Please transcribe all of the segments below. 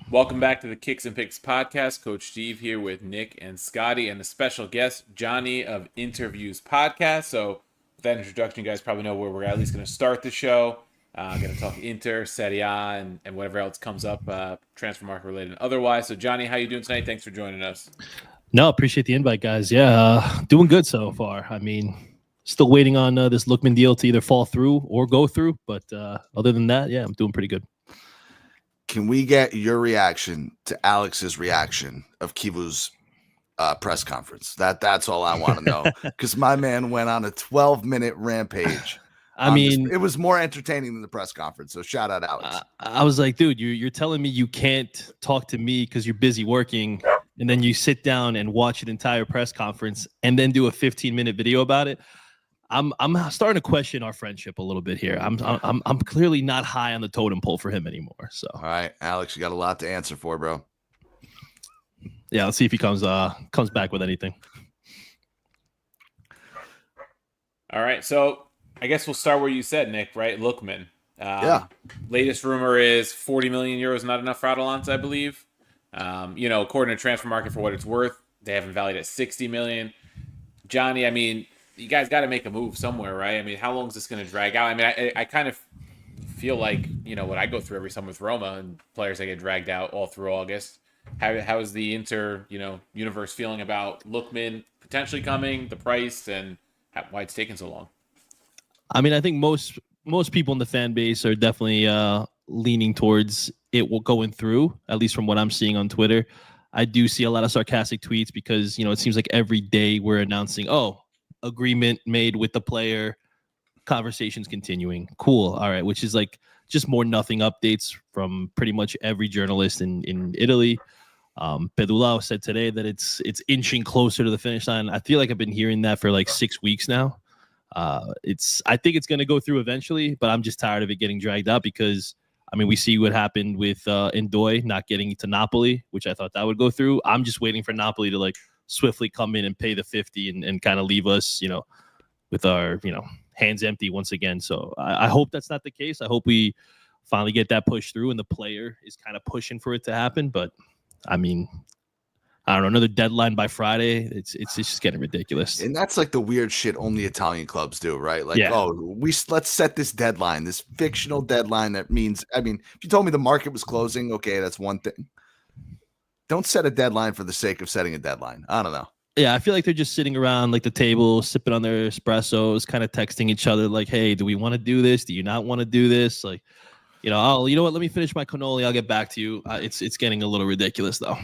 Welcome back to the Kicks and Picks podcast. Coach Steve here with Nick and Scotty and a special guest, Gianni of InterViews podcast. So with that introduction, you guys probably know where we're at least going to start the show. Going to talk Inter, Serie A, and whatever else comes up, transfer market related and otherwise. So Johnny, how you doing tonight? Thanks for joining us. No, appreciate the invite, guys. Yeah, doing good so far. I mean, still waiting on this Lookman deal to either fall through or go through. But other than that, yeah, I'm doing pretty good. Can we get your reaction to Alex's reaction of Kivu's press conference? That's all I want to know, because my man went on a 12-minute rampage. I mean, it was more entertaining than the press conference. So shout out, Alex. I was like, dude, you're telling me you can't talk to me because you're busy working, and then you sit down and watch an entire press conference and then do a 15-minute video about it. I'm starting to question our friendship a little bit here. I'm clearly not high on the totem pole for him anymore. So all right, Alex, you got a lot to answer for, bro. Yeah, let's see if he comes back with anything. All right, so I guess we'll start where you said, Nick. Right, Lookman. Yeah. Latest rumor is 40 million euros not enough for Atalanta, I believe. According to Transfer Market, for what it's worth, they have him valued at 60 million. Johnny, I mean, you guys got to make a move somewhere, right? I mean, how long is this going to drag out? I mean, I kind of feel like, what I go through every summer with Roma and players that get dragged out all through August. How is the Inter, universe feeling about Lookman potentially coming, the price, and why it's taking so long? I mean, I think most people in the fan base are definitely leaning towards it going through, at least from what I'm seeing on Twitter. I do see a lot of sarcastic tweets because, it seems like every day we're announcing, agreement made with the player, conversations continuing. Cool. All right. Which is like just more nothing updates from pretty much every journalist in Italy. Pedulao said today that it's inching closer to the finish line. I feel like I've been hearing that for like 6 weeks now. I think it's going to go through eventually, but I'm just tired of it getting dragged out because, I mean, we see what happened with Ndoye not getting to Napoli, which I thought that would go through. I'm just waiting for Napoli to swiftly come in and pay the 50 and kind of leave us, with our, hands empty once again. So I hope that's not the case. I hope we finally get that push through and the player is kind of pushing for it to happen. But I mean, I don't know, another deadline by Friday. It's just getting ridiculous. And that's like the weird shit only Italian clubs do, right? Like, yeah. Let's set this deadline, this fictional deadline. That means, I mean, if you told me the market was closing, okay, that's one thing. Don't set a deadline for the sake of setting a deadline. I don't know. Yeah, I feel like they're just sitting around the table, sipping on their espressos, kind of texting each other like, hey, do we want to do this? Do you not want to do this? Like, you know what? Let me finish my cannoli. I'll get back to you. It's getting a little ridiculous, though.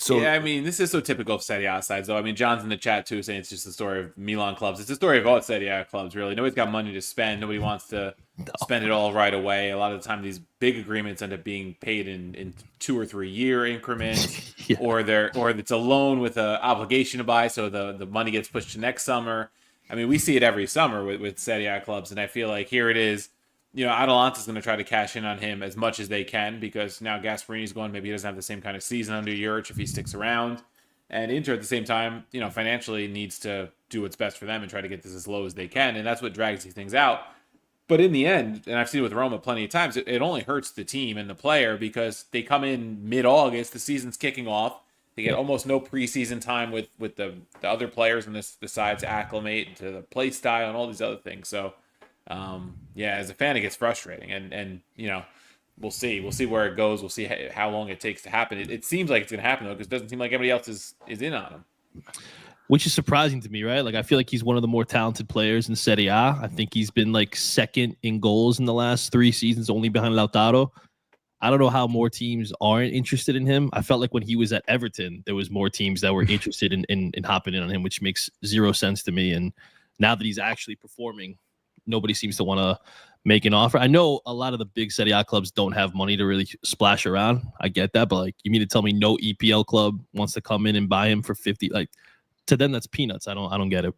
So yeah, I mean, this is so typical of Serie A sides, though. I mean, John's in the chat, too, saying it's just the story of Milan clubs. It's the story of all Serie A clubs, really. Nobody's got money to spend. Nobody wants to spend it all right away. A lot of the time, these big agreements end up being paid in 2 or 3 year increments, yeah. or it's a loan with an obligation to buy, so the money gets pushed to next summer. I mean, we see it every summer with Serie A clubs, and I feel like here it is. Atalanta's going to try to cash in on him as much as they can because now Gasparini's gone. Maybe he doesn't have the same kind of season under Juric if he sticks around. And Inter at the same time, financially needs to do what's best for them and try to get this as low as they can. And that's what drags these things out. But in the end, and I've seen it with Roma plenty of times, it only hurts the team and the player because they come in mid-August, the season's kicking off. They get almost no preseason time with the other players and this decides to acclimate to the play style and all these other things. So, as a fan, it gets frustrating, and we'll see where it goes. We'll see how long it takes to happen. It seems like it's going to happen though, because it doesn't seem like everybody else is in on him. Which is surprising to me, right? Like I feel like he's one of the more talented players in Serie A. I think he's been second in goals in the last 3 seasons, only behind Lautaro. I don't know how more teams aren't interested in him. I felt like when he was at Everton, there was more teams that were interested in hopping in on him, which makes zero sense to me. And now that he's actually performing, nobody seems to want to make an offer. I know a lot of the big Serie A clubs don't have money to really splash around. I get that, but you mean to tell me no EPL club wants to come in and buy him for 50? To them, that's peanuts. I don't get it.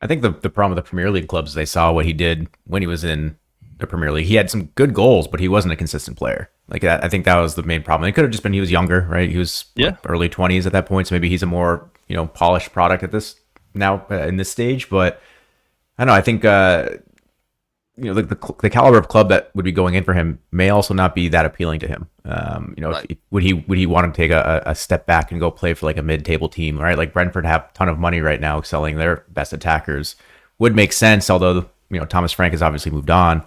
I think the problem with the Premier League clubs, they saw what he did when he was in the Premier League. He had some good goals, but he wasn't a consistent player. I think that was the main problem. It could have just been he was younger, right? He was early 20s at that point, so maybe he's a more polished product at this now in this stage. But I don't know. I think the caliber of club that would be going in for him may also not be that appealing to him. Right. Would he want to take a step back and go play for like a mid-table team, right? Like Brentford have a ton of money right now selling their best attackers. Would make sense, although Thomas Frank has obviously moved on.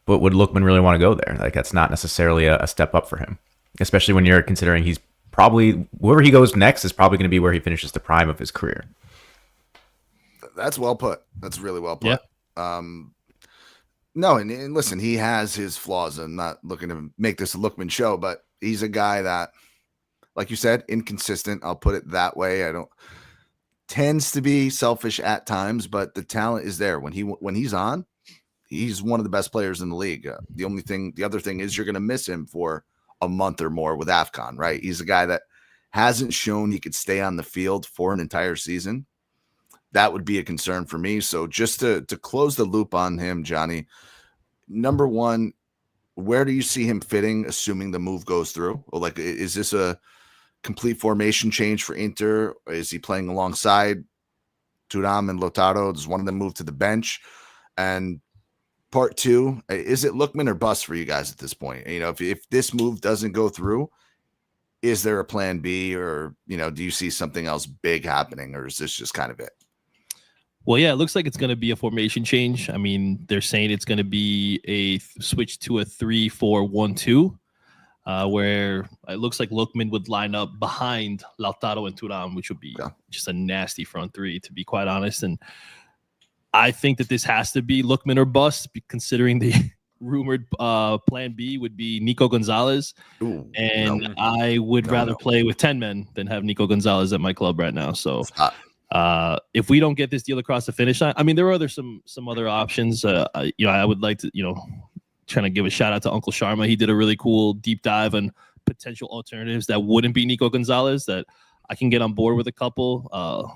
But would Lookman really want to go there? Like that's not necessarily a step up for him, especially when you're considering he's probably wherever he goes next is probably going to be where he finishes the prime of his career. That's well put. That's really well put. Yeah. No, and listen, he has his flaws. I'm not looking to make this a Lookman show, but he's a guy that, like you said, inconsistent. I'll put it that way. Tends to be selfish at times, but the talent is there. When he's on, he's one of the best players in the league. The other thing is you're going to miss him for a month or more with AFCON, right? He's a guy that hasn't shown he could stay on the field for an entire season. That would be a concern for me. So just to close the loop on him, Gianni, number one, where do you see him fitting, assuming the move goes through? Or like, is this a complete formation change for Inter? Or is he playing alongside Thuram and Lautaro? Does one of them move to the bench? And part two, is it Lookman or bust for you guys at this point? If this move doesn't go through, is there a plan B, or do you see something else big happening, or is this just kind of it? Well, yeah, it looks like it's going to be a formation change. I mean, they're saying it's going to be a switch to a 3-4-1-2, where it looks like Lookman would line up behind Lautaro and Thuram, which would be just a nasty front three, to be quite honest. And I think that this has to be Lookman or bust, considering the rumored plan B would be Nico Gonzalez. Ooh, I would rather play with 10 men than have Nico Gonzalez at my club right now. So if we don't get this deal across the finish line, I mean, there are some other options. I would like to, trying to give a shout out to Uncle Sharma. He did a really cool deep dive on potential alternatives that wouldn't be Nico Gonzalez that I can get on board with a couple.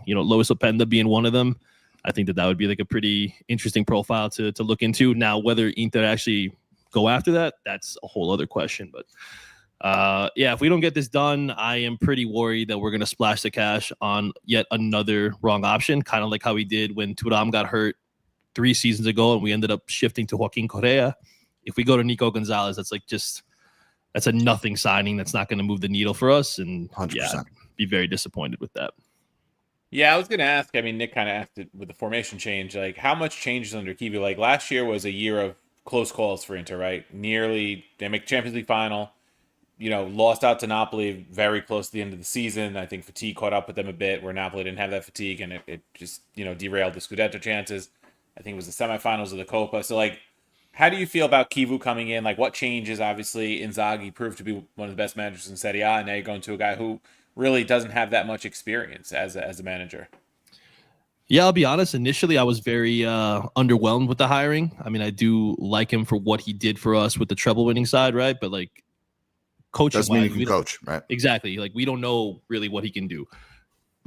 Lois Openda being one of them. I think that would be like a pretty interesting profile to look into. Now, whether Inter actually go after that, that's a whole other question. But if we don't get this done, I am pretty worried that we're going to splash the cash on yet another wrong option, kind of like how we did when Thuram got hurt 3 seasons ago and we ended up shifting to Joaquin Correa. If we go to Nico Gonzalez, that's a nothing signing. That's not going to move the needle for us. And 100%. I'd be very disappointed with that. Yeah, I was going to ask, I mean, Nick kind of asked it with the formation change, like how much changes under Kivu? Like last year was a year of close calls for Inter, right? They make Champions League final, lost out to Napoli very close to the end of the season. I think fatigue caught up with them a bit where Napoli didn't have that fatigue and it just, derailed the Scudetto chances. I think it was the semifinals of the Copa. So like, how do you feel about Kivu coming in? Like what changes? Obviously, Inzaghi proved to be one of the best managers in Serie A, and now you're going to a guy who really doesn't have that much experience as a manager. Yeah, I'll be honest. Initially, I was very underwhelmed with the hiring. I mean, I do like him for what he did for us with the treble winning side, right? But like coaching, doesn't mean he can coach, right? Exactly. Like we don't know really what he can do.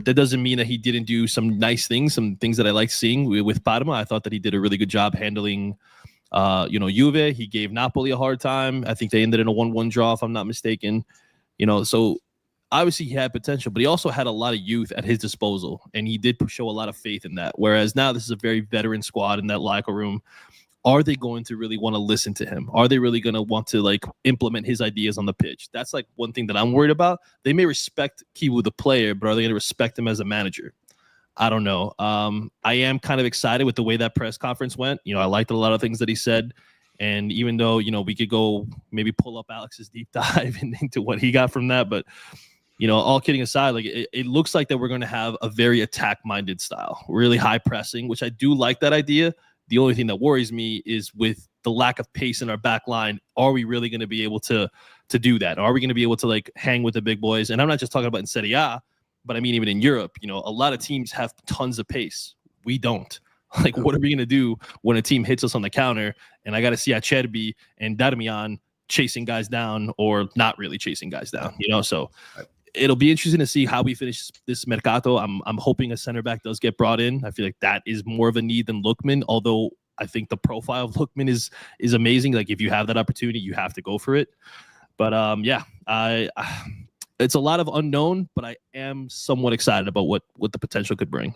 That doesn't mean that he didn't do some nice things, some things that I liked seeing with Parma. I thought that he did a really good job handling Juve. He gave Napoli a hard time. I think they ended in a 1-1 draw, if I'm not mistaken. So obviously he had potential, but he also had a lot of youth at his disposal, and he did show a lot of faith in that. Whereas now this is a very veteran squad in that locker room. Are they going to really want to listen to him? Are they really going to want to like implement his ideas on the pitch? That's like one thing that I'm worried about. They may respect Kivu the player, but are they going to respect him as a manager? I don't know. I am kind of excited with the way that press conference went. I liked a lot of things that he said. And even though, we could go maybe pull up Alex's deep dive into what he got from that. But, all kidding aside, like it looks like that we're going to have a very attack-minded style, really high pressing, which I do like that idea. The only thing that worries me is with the lack of pace in our back line. Are we really going to be able to do that? Are we going to be able to like hang with the big boys? And I'm not just talking about in Serie A, but I mean, even in Europe, a lot of teams have tons of pace. We don't. Like, what are we going to do when a team hits us on the counter and I got to see Acerbi and Darmian chasing guys down or not really chasing guys down, So it'll be interesting to see how we finish this Mercato. I'm hoping a center back does get brought in. I feel like that is more of a need than Lookman, although I think the profile of Lookman is amazing. Like, if you have that opportunity, you have to go for it. But, it's a lot of unknown, but I am somewhat excited about what the potential could bring.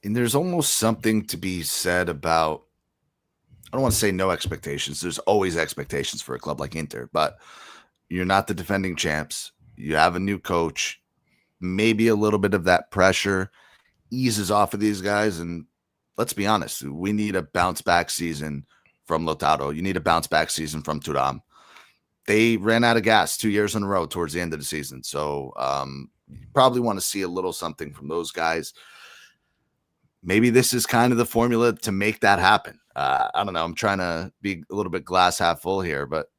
And there's almost something to be said about I don't want to say no expectations. There's always expectations for a club like Inter, but you're not the defending champs. You have a new coach. Maybe a little bit of that pressure eases off of these guys. And let's be honest, we need a bounce back season from Lautaro. You need a bounce back season from Thuram. They ran out of gas 2 years in a row towards the end of the season. So you probably want to see a little something from those guys. Maybe this is kind of the formula to make that happen. I don't know. I'm trying to be a little bit glass half full here, but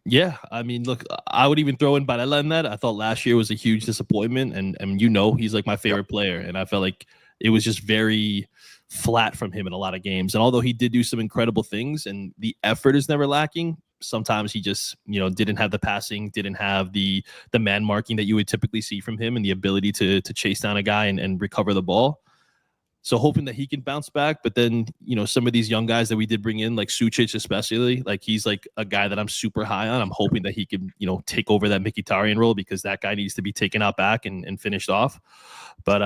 Yeah, I mean, look, I would even throw in Barella in that. I thought last year was a huge disappointment, and he's like my favorite player, and I felt like it was just very flat from him in a lot of games. And although he did do some incredible things, and the effort is never lacking, sometimes he just didn't have the passing, didn't have the man marking that you would typically see from him, and the ability to chase down a guy and recover the ball. So hoping that he can bounce back, but then, some of these young guys that we did bring in, like Sucic especially, like he's like a guy that I'm super high on. I'm hoping that he can, take over that Mkhitaryan role, because that guy needs to be taken out back and finished off. But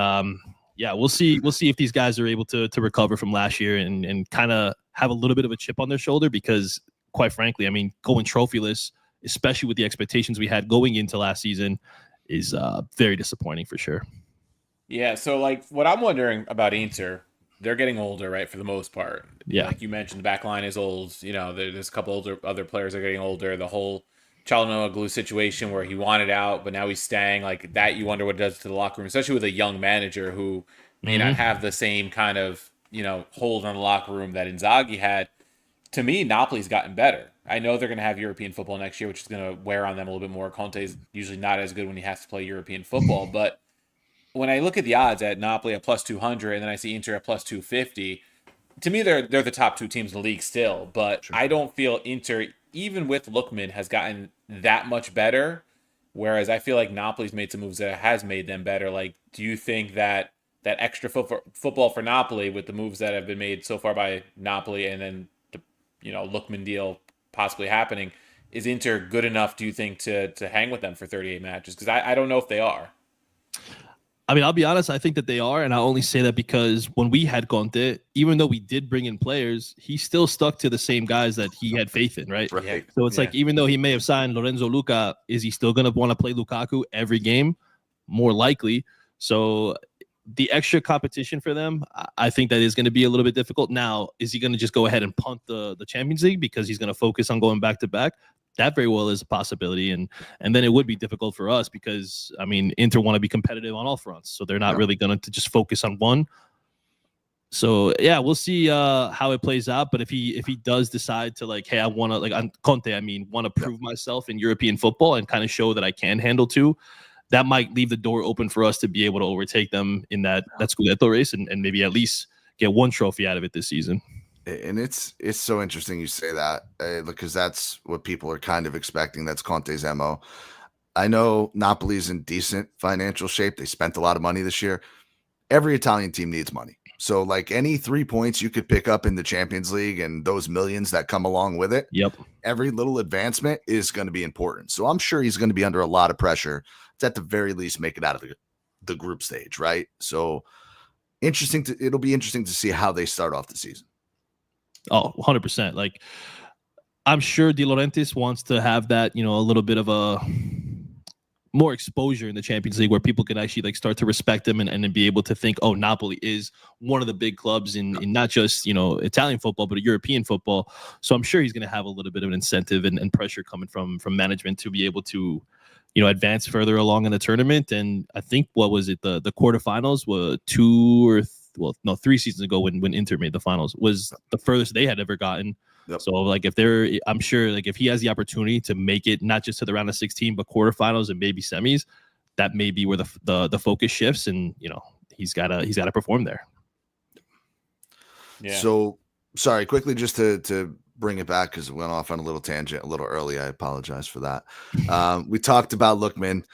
yeah, we'll see. We'll see if these guys are able to recover from last year and kind of have a little bit of a chip on their shoulder, because quite frankly, I mean, going trophyless, especially with the expectations we had going into last season, is very disappointing for sure. Yeah, so like what I'm wondering about Inter, they're getting older, right, for the most part. Yeah. Like you mentioned, the back line is old. There's a couple other players that are getting older. The whole Çalhanoğlu situation where he wanted out, but now he's staying, like that, you wonder what it does to the locker room, especially with a young manager who may not have the same kind of, hold on the locker room that Inzaghi had. To me, Napoli's gotten better. I know they're going to have European football next year, which is going to wear on them a little bit more. Conte's usually not as good when he has to play European football, but when I look at the odds at Napoli at plus 200 and then I see Inter at plus 250, to me they're the top two teams in the league still. But sure, I don't feel Inter, even with Lookman, has gotten that much better. Whereas I feel like Napoli's made some moves that has made them better. Like, do you think that extra football for Napoli with the moves that have been made so far by Napoli and then the Lookman deal possibly happening, is Inter good enough, do you think, to hang with them for 38 matches? Because I don't know if they are. I mean, I'll be honest, I think that they are, and I only say that because when we had Conte, even though we did bring in players, he still stuck to the same guys that he had faith in, right? Right. So it's like, even though he may have signed Lorenzo Luca, is he still going to want to play Lukaku every game? More likely. So the extra competition for them, I think that is going to be a little bit difficult. Now, is he going to just go ahead and punt the Champions League because he's going to focus on going back to back? That very well is a possibility, and then it would be difficult for us because, I mean, Inter want to be competitive on all fronts, so they're not really going to just focus on one. So yeah, we'll see how it plays out. But if he does decide to, like, hey, I want to, like, on Conte, I mean, want to prove myself in European football and kind of show that I can handle two, that might leave the door open for us to be able to overtake them in that Scudetto race and maybe at least get one trophy out of it this season. And it's so interesting you say that, because that's what people are kind of expecting. That's Conte's MO. I know Napoli's in decent financial shape. They spent a lot of money this year. Every Italian team needs money. So, like, any 3 points you could pick up in the Champions League and those millions that come along with it, every little advancement is going to be important. So I'm sure he's going to be under a lot of pressure to, at the very least, make it out of the group stage, right? So it'll be interesting to see how they start off the season. Oh, 100%. Like, I'm sure De Laurentiis wants to have that, a little bit of a more exposure in the Champions League where people can actually, like, start to respect them and then be able to think, oh, Napoli is one of the big clubs in not just, Italian football, but European football. So I'm sure he's going to have a little bit of an incentive and pressure coming from management to be able to, advance further along in the tournament. And I think, what was it? The quarterfinals were 3 seasons ago when Inter made the finals was the furthest they had ever gotten. Yep. So, like, I'm sure, like, if he has the opportunity to make it not just to the round of 16, but quarterfinals and maybe semis, that may be where the focus shifts, and he's gotta perform there. Yeah. So, sorry, quickly, just to bring it back, because it went off on a little tangent a little early. I apologize for that. We talked about Lookman.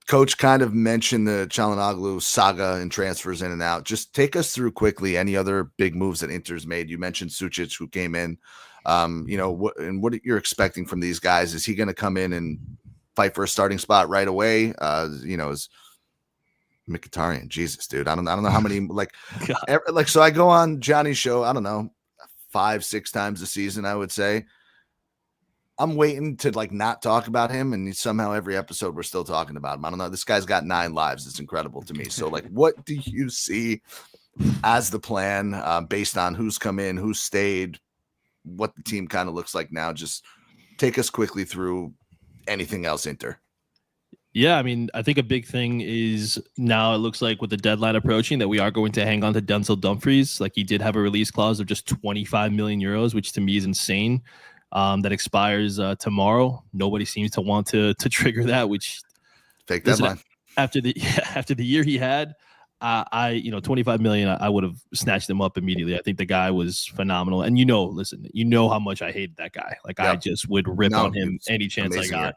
Coach kind of mentioned the Çalhanoğlu saga and transfers in and out. Just take us through quickly any other big moves that Inter's made. You mentioned Sucic, who came in. What you're expecting from these guys? Is he going to come in and fight for a starting spot right away? Is Mkhitaryan? Jesus, dude, I don't know how many so I go on Gianni's show. I don't know, 5-6 times a season, I would say. I'm waiting to like not talk about him, and somehow every episode we're still talking about him. I don't know. This guy's got 9 lives. It's incredible to me. So, like, what do you see as the plan based on who's come in, who's stayed, what the team kind of looks like now? Just take us quickly through anything else, Inter. Yeah, I mean, I think a big thing is now it looks like with the deadline approaching that we are going to hang on to Denzel Dumfries. Like, he did have a release clause of just 25 million euros, which to me is insane. That expires tomorrow. Nobody seems to want to trigger that, which fake deadline. After the year he had, 25 million, I would have snatched him up immediately. I think the guy was phenomenal. And listen, how much I hated that guy. Like, I just would rip on him any chance I got.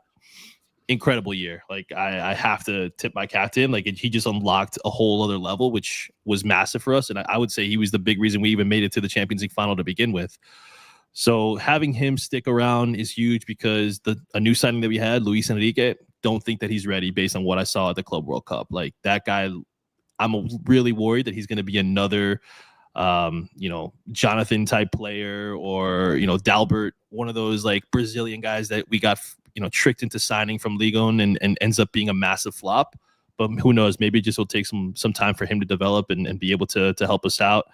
Incredible year. Like, I have to tip my cap to him. Like, he just unlocked a whole other level, which was massive for us. And I would say he was the big reason we even made it to the Champions League final to begin with. So having him stick around is huge because a new signing that we had, Luis Enrique, don't think that he's ready based on what I saw at the Club World Cup. Like, that guy, I'm really worried that he's going to be another, Jonathan type player, or, Dalbert, one of those like Brazilian guys that we got, tricked into signing from Ligue 1 and ends up being a massive flop. But who knows? Maybe it just will take some time for him to develop and be able to help us out.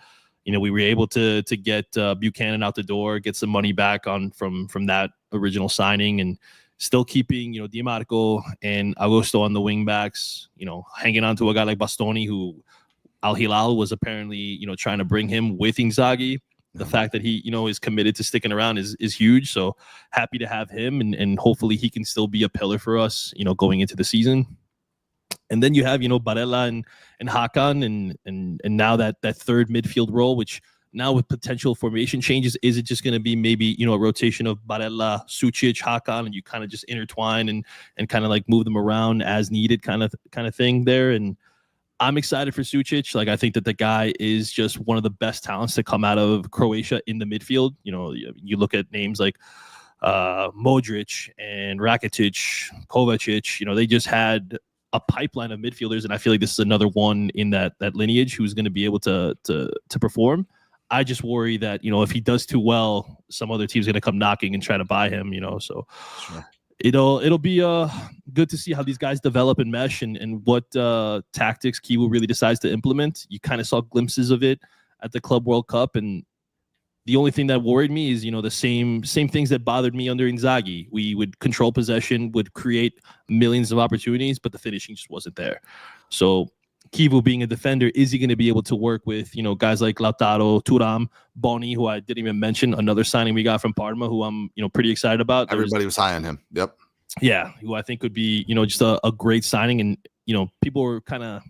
We were able to get Buchanan out the door, get some money back from that original signing, and still keeping, Di Marco and Augusto on the wing backs, hanging on to a guy like Bastoni, who Al Hilal was apparently, trying to bring him with Inzaghi. The fact that he, is committed to sticking around is huge. So happy to have him, and hopefully he can still be a pillar for us, going into the season. And then you have, Barella and Hakan and now that third midfield role, which now with potential formation changes, is it just going to be maybe, a rotation of Barella, Sucic, Hakan, and you kind of just intertwine and kind of like move them around as needed kind of thing there. And I'm excited for Sucic. Like, I think that the guy is just one of the best talents to come out of Croatia in the midfield. You look at names like Modric and Rakitic, Kovacic, they just had a pipeline of midfielders, and I feel like this is another one in that lineage who's going to be able to perform. I just worry that, if he does too well, some other team's going to come knocking and try to buy him, so sure. It'll be good to see how these guys develop and mesh and what tactics Kivu really decides to implement. You kind of saw glimpses of it at the Club World Cup, and the only thing that worried me is, the same things that bothered me under Inzaghi. We would control possession, would create millions of opportunities, but the finishing just wasn't there. So Kivu being a defender, is he going to be able to work with, guys like Lautaro, Thuram, Boni, who I didn't even mention, another signing we got from Parma, who I'm, pretty excited about. Everybody was high on him. Yep. Yeah, who I think could be, just a great signing. And, people were kind of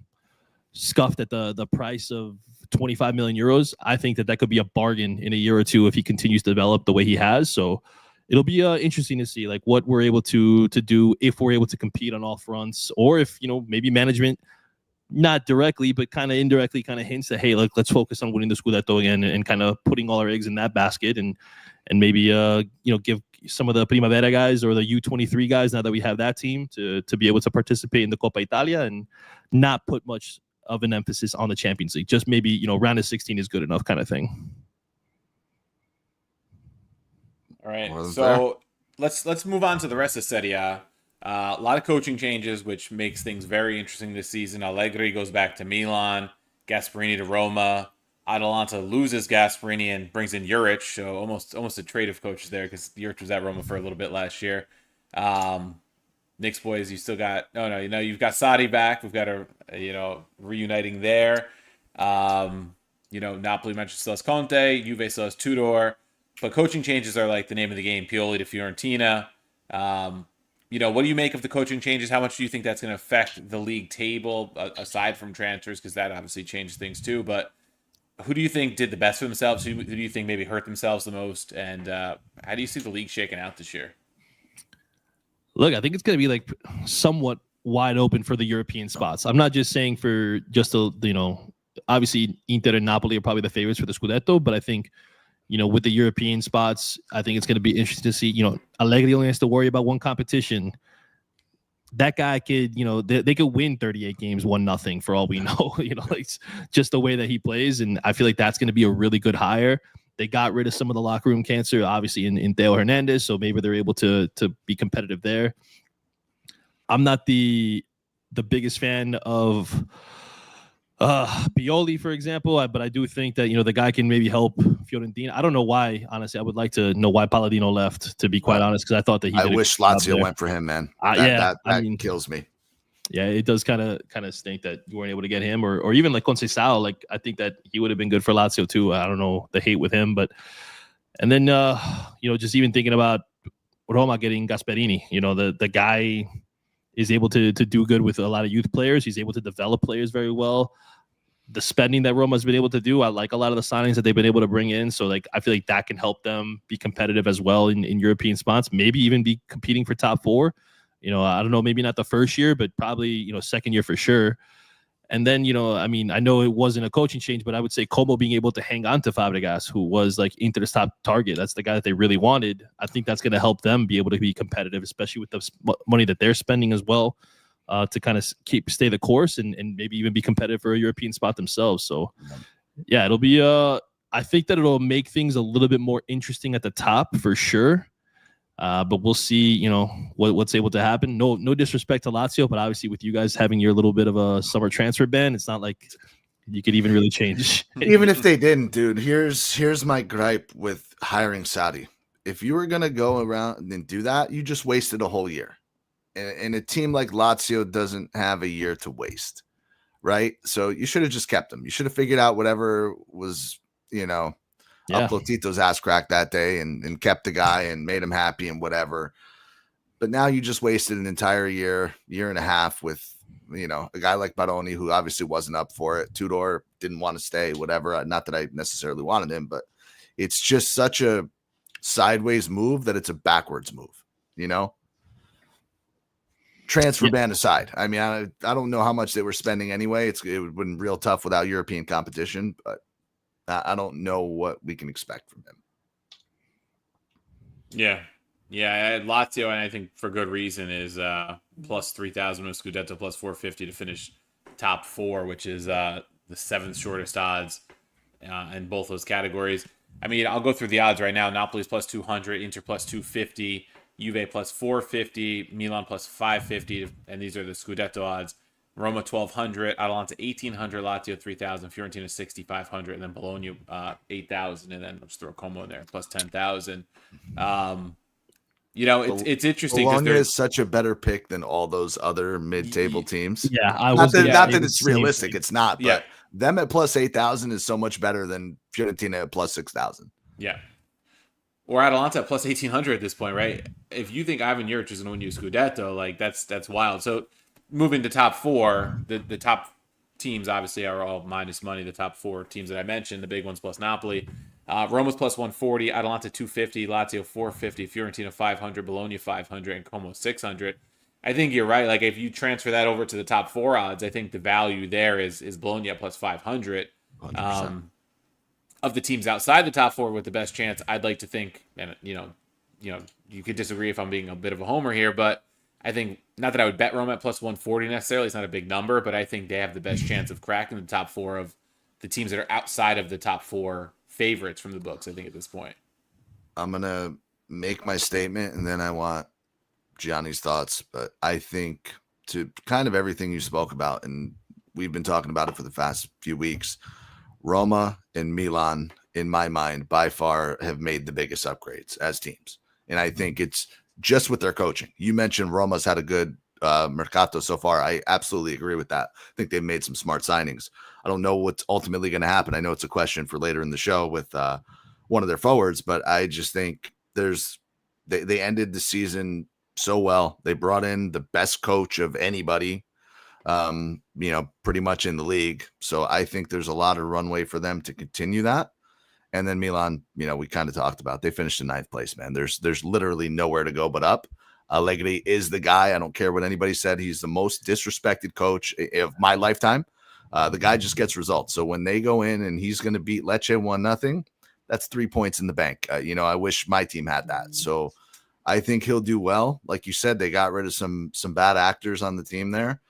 scuffed at the price of 25 million euros. I think that could be a bargain in a year or two if he continues to develop the way he has. So it'll be interesting to see like what we're able to do, if we're able to compete on all fronts, or if, maybe management, not directly, but kind of indirectly kind of hints that, hey, let's focus on winning the Scudetto again and kind of putting all our eggs in that basket and maybe, give some of the Primavera guys or the U23 guys, now that we have that team, to be able to participate in the Coppa Italia and not put much of an emphasis on the Champions League. Just maybe, round of 16 is good enough kind of thing. All right. So let's move on to the rest of Serie A. A lot of coaching changes, which makes things very interesting this season. Allegri goes back to Milan, Gasperini to Roma. Atalanta loses Gasperini and brings in Juric, so almost a trade of coaches there, because Juric was at Roma for a little bit last year. Knicks boys, you still got you've got Sadi back. We've got reuniting there. Napoli mentioned still has Conte, Juve still has Tudor, but coaching changes are like the name of the game. Pioli to Fiorentina. What do you make of the coaching changes? How much do you think that's going to affect the league table, aside from transfers, because that obviously changes things too? But who do you think did the best for themselves? Who do you think maybe hurt themselves the most? And how do you see the league shaking out this year? Look, I think it's going to be like somewhat wide open for the European spots. I'm not just saying for just obviously Inter and Napoli are probably the favorites for the Scudetto, but I think, with the European spots, I think it's going to be interesting to see, Allegri only has to worry about one competition. That guy could, they could win 38 games, 1-0 for all we know, it's just the way that he plays. And I feel like that's going to be a really good hire. They got rid of some of the locker room cancer, obviously in Theo Hernandez, so maybe they're able to be competitive there. I'm not the biggest fan of Pioli, for example, but I do think that the guy can maybe help Fiorentina. I don't know why, honestly. I would like to know why Palladino left, to be quite honest, because I thought that he. I wish Lazio went for him, man. That kills me. Yeah, it does kind of stink that you weren't able to get him, or even like Conceição. Like, I think that he would have been good for Lazio too. I don't know the hate with him, and then just even thinking about Roma getting Gasperini. The guy is able to do good with a lot of youth players. He's able to develop players very well. The spending that Roma has been able to do, I like a lot of the signings that they've been able to bring in. So, like, I feel like that can help them be competitive as well in European spots, maybe even be competing for top 4. I don't know, maybe not the first year, but probably, second year for sure. And then, I know it wasn't a coaching change, but I would say Como being able to hang on to Fabregas, who was like Inter's top target. That's the guy that they really wanted. I think that's going to help them be able to be competitive, especially with the money that they're spending as well, to kind of stay the course and maybe even be competitive for a European spot themselves. So, yeah, it'll be I think that it'll make things a little bit more interesting at the top for sure. But we'll see, what's able to happen. No disrespect to Lazio, but obviously with you guys having your little bit of a summer transfer ban, it's not like you could even really change. Even if they didn't, dude, here's my gripe with hiring Saudi. If you were going to go around and do that, you just wasted a whole year. And a team like Lazio doesn't have a year to waste, right? So you should have just kept him. You should have figured out whatever was, up Lotito's ass crack that day and kept the guy and made him happy and whatever. But now you just wasted an entire year and a half with, a guy like Baroni, who obviously wasn't up for it. Tudor didn't want to stay, whatever. Not that I necessarily wanted him, but it's just such a sideways move that it's a backwards move, Transfer ban aside. I mean, I don't know how much they were spending anyway. It would have been real tough without European competition, but I don't know what we can expect from him. Yeah. Lazio, and I think for good reason, is plus 3,000 with Scudetto, plus 450 to finish top 4, which is the 7th shortest odds in both those categories. I mean, I'll go through the odds right now. Napoli's plus 200, Inter plus 250, Juve plus 450, Milan plus 550, and these are the Scudetto odds. Roma 1,200, Atalanta 1,800, Lazio 3,000, Fiorentina 6,500, and then Bologna 8,000, and then let's throw Como in there plus 10,000. It's interesting. Bologna is such a better pick than all those other mid-table teams. Yeah, not that it's realistic. It's not, but them at plus 8,000 is so much better than Fiorentina at plus 6,000. Yeah. Or Atalanta at plus 1,800 at this point, right? If you think Ivan Juric is going to win you Scudetto, like that's wild. So moving to top 4, the top teams obviously are all minus money. The top 4 teams that I mentioned, the big ones plus Napoli. Roma's plus 140, Atalanta 250, Lazio 450, Fiorentina 500, Bologna 500, and Como 600. I think you're right. Like, if you transfer that over to the top 4 odds, I think the value there is Bologna at plus 500. Of the teams outside the top 4 with the best chance, I'd like to think, and you could disagree if I'm being a bit of a homer here, but I think, not that I would bet Roma at plus 140 necessarily, it's not a big number, but I think they have the best chance of cracking the top 4 of the teams that are outside of the top 4 favorites from the books, I think, at this point. I'm going to make my statement, and then I want Gianni's thoughts, but I think to kind of everything you spoke about, and we've been talking about it for the past few weeks, Roma and Milan, in my mind, by far have made the biggest upgrades as teams. And I think it's just with their coaching. You mentioned Roma's had a good mercato so far. I absolutely agree with that. I think they've made some smart signings. I don't know what's ultimately going to happen. I know it's a question for later in the show with one of their forwards, but I just think they ended the season so well. They brought in the best coach of anybody, pretty much in the league. So I think there's a lot of runway for them to continue that. And then Milan, we kind of talked about, they finished in 9th place, man. There's literally nowhere to go but up. Allegri is the guy. I don't care what anybody said. He's the most disrespected coach of my lifetime. The guy just gets results. So when they go in and he's going to beat Lecce 1-0, that's 3 points in the bank. I wish my team had that. So I think he'll do well. Like you said, they got rid of some bad actors on the team there.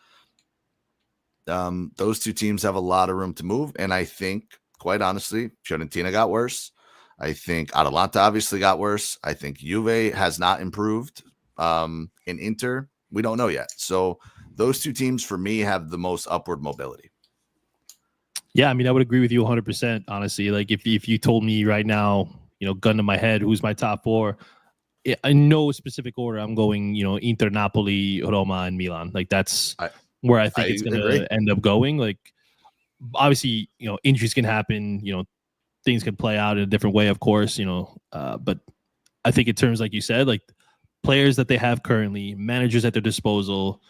Those two teams have a lot of room to move. And I think, quite honestly, Fiorentina got worse. I think Atalanta obviously got worse. I think Juve has not improved. In Inter, we don't know yet. So those two teams for me have the most upward mobility. Yeah, I mean, I would agree with you 100%. Honestly, like if you told me right now, gun to my head, who's my top four, in no specific order, I'm going, Inter, Napoli, Roma, and Milan. Like that's where I think it's going to end up going. Like obviously, injuries can happen. Things can play out in a different way, of course. But I think in terms, like you said, like players that they have currently, managers at their disposal,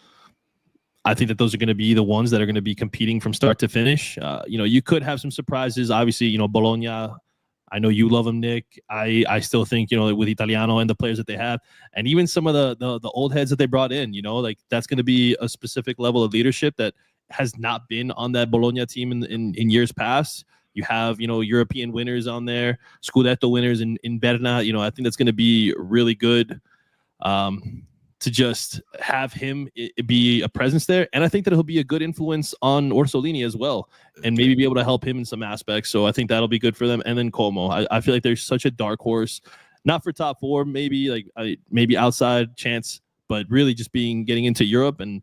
I think that those are going to be the ones that are going to be competing from start to finish. You could have some surprises. Obviously, Bologna. I know you love them, Nick. I still think with Italiano and the players that they have, and even some of the old heads that they brought in. Like that's going to be a specific level of leadership that has not been on that Bologna team in years past. You have European winners on there, Scudetto winners in Berna. I think that's going to be really good. To just have him be a presence there. And I think that he'll be a good influence on Orsolini as well, and maybe be able to help him in some aspects. So I think that'll be good for them. And then Como, I feel like there's such a dark horse, not for top four, maybe maybe outside chance, but really just getting into Europe. And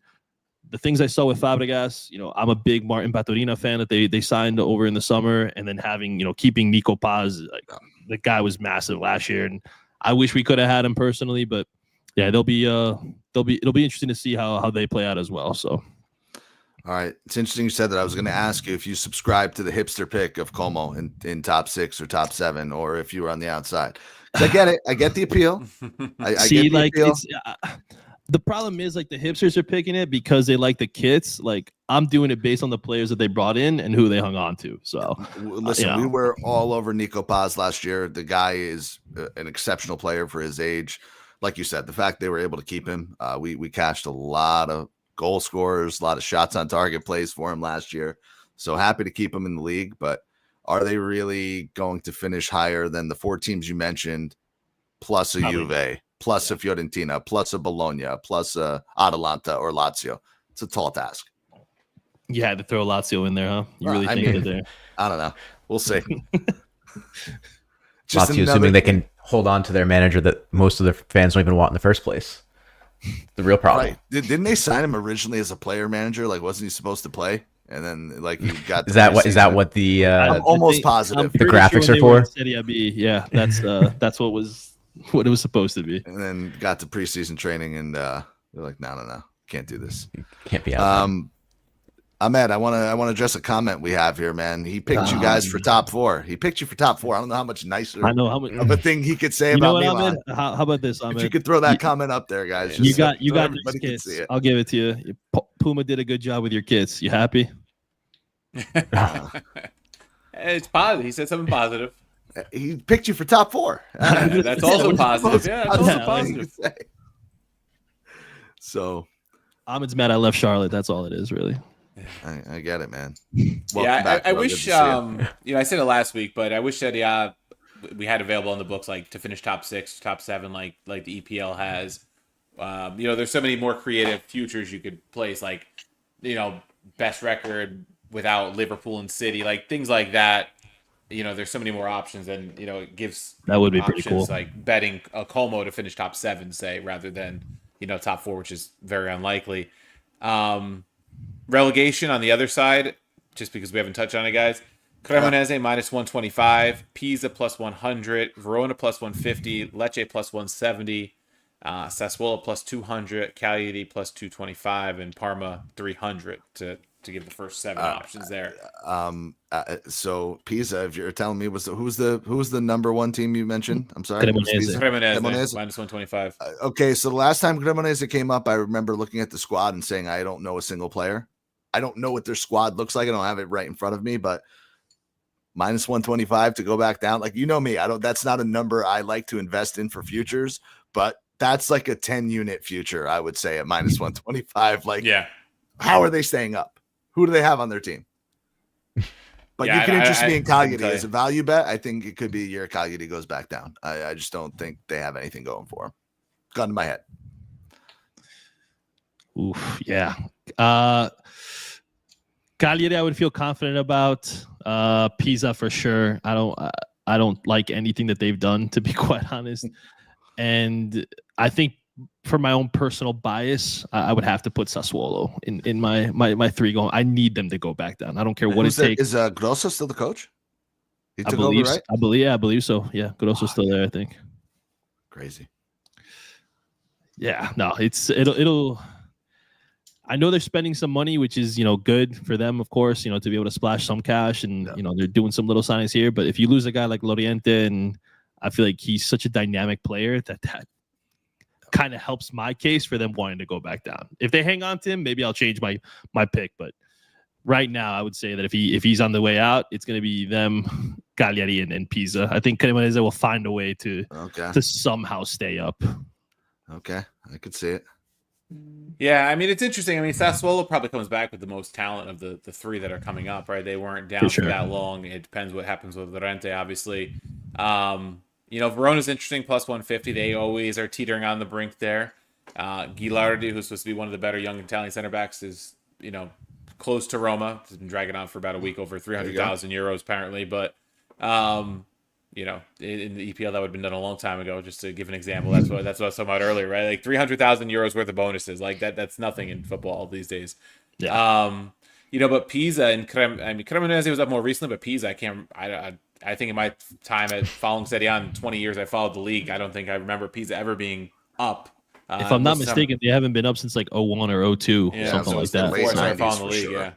the things I saw with Fabregas, I'm a big Martin Baturina fan that they signed over in the summer, and then having, keeping Nico Paz, like the guy was massive last year. And I wish we could have had him personally, but yeah, it'll be interesting to see how they play out as well. So, all right, it's interesting you said that. I was going to ask you if you subscribe to the hipster pick of Como in top 6 or top 7, or if you were on the outside. I get it. I get the appeal. I see, get the appeal. It's, the problem is like the hipsters are picking it because they like the kits. Like I'm doing it based on the players that they brought in and who they hung on to. So listen, we were all over Nico Paz last year. The guy is an exceptional player for his age. Like you said, the fact they were able to keep him, we cashed a lot of goal scorers, a lot of shots on target plays for him last year. So happy to keep him in the league. But are they really going to finish higher than the 4 teams you mentioned, plus a Juve, plus a Fiorentina, plus a Bologna, plus a Atalanta or Lazio? It's a tall task. You had to throw Lazio in there, huh? You really think they're there? I don't know. We'll see. Lazio, assuming they can hold on to their manager that most of the fans don't even want in the first place. The real problem. Right. Didn't they sign him originally as a player manager? Like, wasn't he supposed to play? And then, like, he got. Is that what the? I'm almost positive. The graphics are for. Serie B. Yeah, that's what it was supposed to be. And then got to preseason training, and they're like, no, can't do this. Can't be out. Ahmed, I want to address a comment we have here, man. He picked you guys for top 4. He picked you for top 4. I don't know how much nicer of a thing he could say about Milan. How about this, Ahmed? If you could throw that comment up there, guys. You got nice kits. I'll give it to you. Puma did a good job with your kits. You happy? It's positive. He said something positive. He picked you for top 4. That's also positive. Yeah, that's also positive. So, Ahmed's mad I left Charlotte. That's all it is, really. I get it, man. I wish I said it last week, but I wish that we had available in the books like to finish top 6, top 7, like the EPL has. There's so many more creative futures you could place, like best record without Liverpool and City, like things like that. There's so many more options, and it gives that would be pretty cool. Like betting a Como to finish top 7, say, rather than top 4, which is very unlikely. Relegation on the other side, just because we haven't touched on it, guys. Cremonese minus 125, Pisa plus 100, Verona plus 150, Lecce plus 170, Sassuolo plus 200, Cagliari plus 225, and Parma 300 to give the first 7 options there. So Pisa, if you're telling me, who's the number 1 team you mentioned? I'm sorry. Cremonese minus 125. Okay, so the last time Cremonese came up, I remember looking at the squad and saying, I don't know a single player. I don't know what their squad looks like. I don't have it right in front of me, but minus 125 to go back down. Like, me, that's not a number I like to invest in for futures, but that's like a 10-unit future, I would say, at minus 125. Like, how are they staying up? Who do they have on their team? But you can interest me in Cagliari as a value bet. I think it could be a year Cagliari goes back down. I just don't think they have anything going for them. Gun to my head. Oof, yeah. Cagliari, I would feel confident about. Pisa for sure. I don't like anything that they've done, to be quite honest. And I think for my own personal bias, I would have to put Sassuolo in my three going. I need them to go back down. I don't care what it takes. Is Grosso still the coach? He I took believe, over, right? I believe so. Yeah, Grosso's still there, I think. Crazy. Yeah, no, it'll. I know they're spending some money, which is good for them, of course. To be able to splash some cash, and they're doing some little signings here. But if you lose a guy like Loriente, and I feel like he's such a dynamic player that kind of helps my case for them wanting to go back down. If they hang on to him, maybe I'll change my pick. But right now, I would say that if he's on the way out, it's going to be them, Cagliari, and Pisa. I think Cremonese will find a way to somehow stay up. Okay, I could see it. Yeah, I mean, it's interesting. I mean, Sassuolo probably comes back with the most talent of the three that are coming up, right? They weren't down for that long. It depends what happens with Lorente, obviously. Verona's interesting, plus 150. They always are teetering on the brink there. Ghilardi, who's supposed to be one of the better young Italian center backs, is, close to Roma. It's been dragging on for about a week, over 300,000 euros, apparently. But, in the EPL, that would have been done a long time ago, just to give an example. That's what I was talking about earlier, right? Like 300,000 euros worth of bonuses. Like that's nothing in football these days. Yeah. But Pisa and Cremonese was up more recently, but Pisa, I think in my time at following Serie A in 20 years, I followed the league. I don't think I remember Pisa ever being up. If I'm not mistaken, they haven't been up since like 01 or 02, something like that. Before I started following the league, yeah.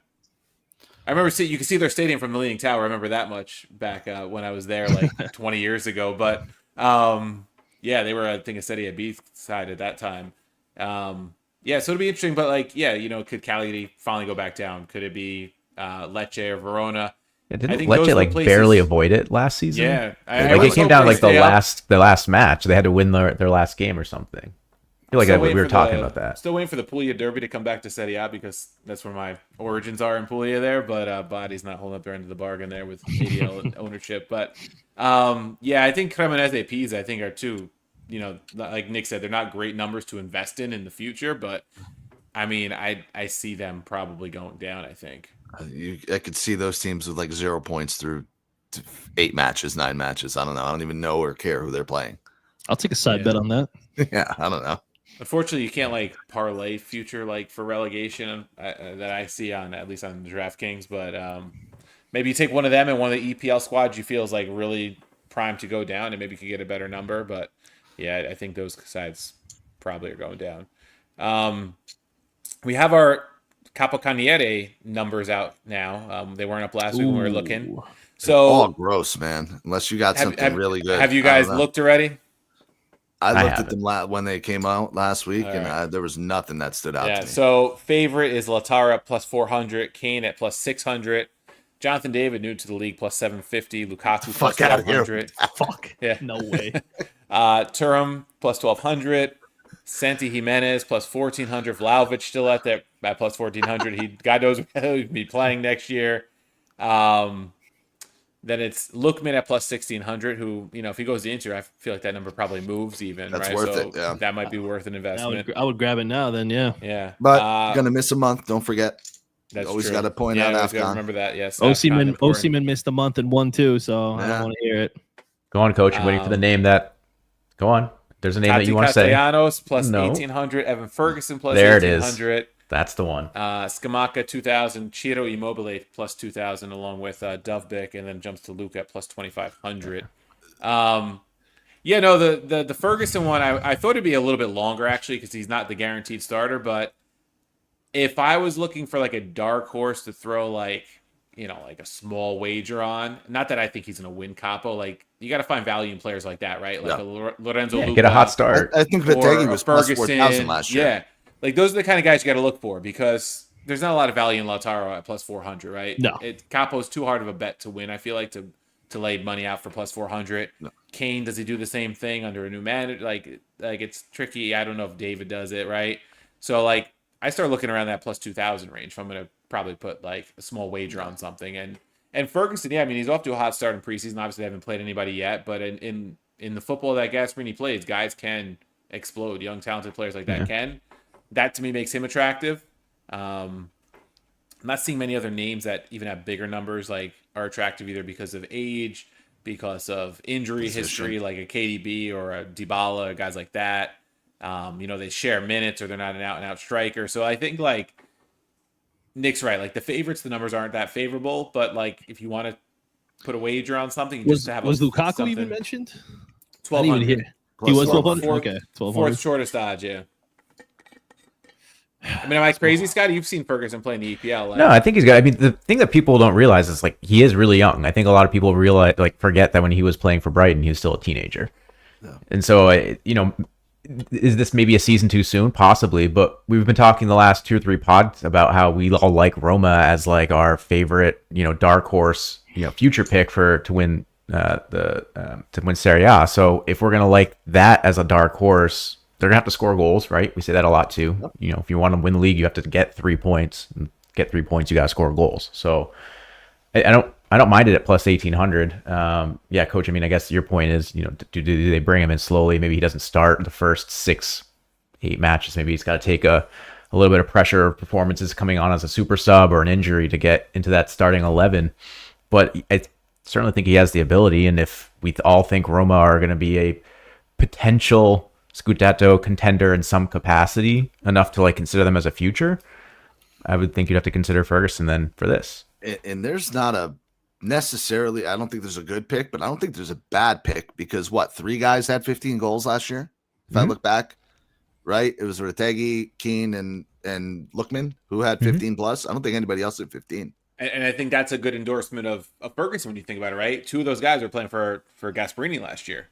I remember you could see their stadium from the Leaning Tower. I remember that much back when I was there like 20 years ago. But they were, I think, a Serie B side at that time. So it'll be interesting. But could Cagliari finally go back down? Could it be Lecce or Verona? Yeah, didn't Lecce barely avoid it last season? Yeah, it came down like the last match. They had to win their last game or something. I feel like we were talking about that. Still waiting for the Puglia Derby to come back to Serie A because that's where my origins are in Puglia there. But Body's not holding up their end of the bargain there with ADL ownership. But I think Cremonese, Pisa, I think are two. Like Nick said, they're not great numbers to invest in the future. But I mean, I see them probably going down. I think I could see those teams with like 0 points through 8 matches, 9 matches. I don't know. I don't even know or care who they're playing. I'll take a side bet on that. Yeah, I don't know. Unfortunately, you can't parlay future for relegation that I see at least on DraftKings. But maybe you take one of them and one of the EPL squads you feel is really primed to go down, and maybe you could get a better number. But I think those sides probably are going down. We have our Capocannoniere numbers out now. They weren't up last week when we were looking. So gross, man. Unless you got something really good. Have you guys looked already? I looked at them when they came out last week, and there was nothing that stood out to me. So favorite is Lautaro plus 400, Kane at plus 600, Jonathan David, new to the league, plus 750, Lukaku plus 1200. Fuck. Yeah. No way. Turam plus 1200, Santi Jimenez plus 1400, Vlahovic still at plus 1400. God knows whether he'll be playing next year. Then it's Lookman at plus 1600, who, if he goes to Inter, I feel like that number probably moves even. That's right? worth it, yeah. That might be worth an investment. I would grab it now then, yeah. Yeah. But going to miss a month, don't forget. That's always true. got to point out Afghan. Remember that, yes. Osimhen missed a month and won too, so I don't want to hear it. Go on, coach. I'm waiting for the name that... Go on. There's a name that you want to say. Castellanos plus 1800, Evan Ferguson plus there 1800. It is. That's the one. Scamacca 2000, Ciro Immobile plus 2000, along with Dovbyk, and then jumps to Luca at plus 2500. The Ferguson one, I thought it'd be a little bit longer actually because he's not the guaranteed starter. But if I was looking for a dark horse to throw a small wager on, not that I think he's gonna win Capo. You got to find value in players like that, right? Lorenzo Luca, get a hot start. I think Vitegi was plus 4,000 last year. Yeah. Those are the kind of guys you got to look for because there's not a lot of value in Lautaro at plus 400, right? No. Capo's too hard of a bet to win, I feel like, to lay money out for plus 400. No. Kane, does he do the same thing under a new manager? It's tricky. I don't know if David does it, right? So, I start looking around that plus 2,000 range. If I'm going to probably put, a small wager on something. And Ferguson, he's off to a hot start in preseason. Obviously, they haven't played anybody yet. But in the football that Gasperini plays, guys can explode. Young, talented players like that can. That to me makes him attractive. I'm not seeing many other names that even have bigger numbers are attractive either because of age, because of injury history, like a KDB or a Dybala, or guys like that. They share minutes or they're not an out-and-out striker. So I think like Nick's right. Like the favorites, the numbers aren't that favorable, but like if you want to put a wager on something, Was just to have Lukaku something, even mentioned? 1,200. He was 1,200. 1,200. Okay, 1,200. Fourth shortest odds, yeah. I mean, am I crazy, Scotty? You've seen Ferguson play in the EPL. No, I think he's got. I mean, the thing that people don't realize is like he is really young. I think a lot of people forget that when he was playing for Brighton, he was still a teenager. Yeah. And so, is this maybe a season too soon? Possibly, but we've been talking the last 2 or 3 pods about how we all like Roma as like our favorite, dark horse, future pick to win to win Serie A. So if we're gonna like that as a dark horse, they're gonna have to score goals, right? We say that a lot too. Yep. If you want to win the league, you have to get 3 points. And get 3 points, you gotta score goals. So I don't mind it at plus 1,800. Yeah, coach. I mean, I guess your point is, do they bring him in slowly? Maybe he doesn't start the first 6-8 matches. Maybe he's got to take a little bit of pressure of performances coming on as a super sub or an injury to get into that starting 11. But I certainly think he has the ability. And if we all think Roma are going to be a potential Scudetto contender in some capacity, enough to like consider them as a future, I would think you'd have to consider Ferguson then for this. And there's not a necessarily, I don't think there's a good pick, but I don't think there's a bad pick because 3 guys had 15 goals last year? If I look back, right? It was Retegui, Keane, and Lookman who had 15 plus. I don't think anybody else had 15. And I think that's a good endorsement of Ferguson when you think about it, right? 2 of those guys were playing for Gasperini last year.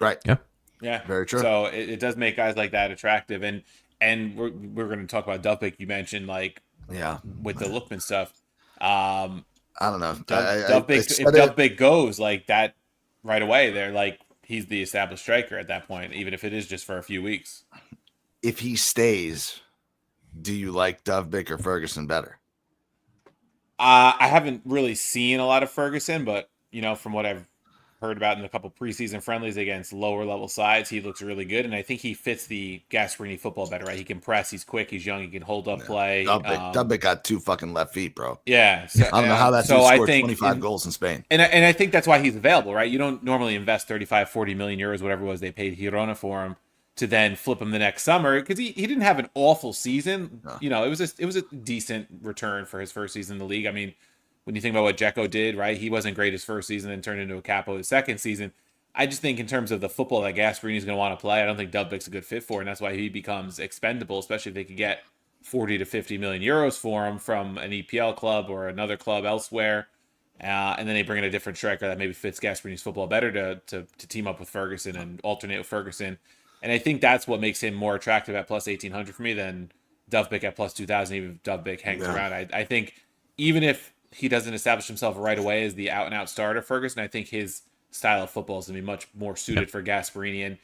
Right. Yeah. Yeah. Very true. So it does make guys like that attractive. And we're going to talk about Dubik. You mentioned with the Lookman stuff. I don't know. If Dubik goes like that right away, they're like he's the established striker at that point, even if it is just for a few weeks. If he stays, do you like Dubik or Ferguson better? I haven't really seen a lot of Ferguson, but from what I've heard about in a couple preseason friendlies against lower level sides, he looks really good, and I think he fits the Gasperini football better. Right, he can press, he's quick, he's young, he can hold up play. Dubik got 2 fucking left feet, bro. Yeah, so, I don't know how that dude scored 25 goals in Spain. And I think that's why he's available, right? You don't normally invest 35-40 million euros, whatever it was they paid Girona for him, to then flip him the next summer because he didn't have an awful season. No. It was a decent return for his first season in the league. I mean, when you think about what Dzeko did, right? He wasn't great his first season and turned into a capo his second season. I just think in terms of the football that Gasperini's going to want to play, I don't think Dubik's a good fit for, and that's why he becomes expendable, especially if they could get 40 to 50 million euros for him from an EPL club or another club elsewhere. And then they bring in a different striker that maybe fits Gasperini's football better to team up with Ferguson and alternate with Ferguson. And I think that's what makes him more attractive at plus 1,800 for me than Dubik at plus 2,000, even if Dubik hangs around. I think even if he doesn't establish himself right away as the out-and-out starter, Ferguson, I think his style of football is going to be much more suited for Gasperini. And,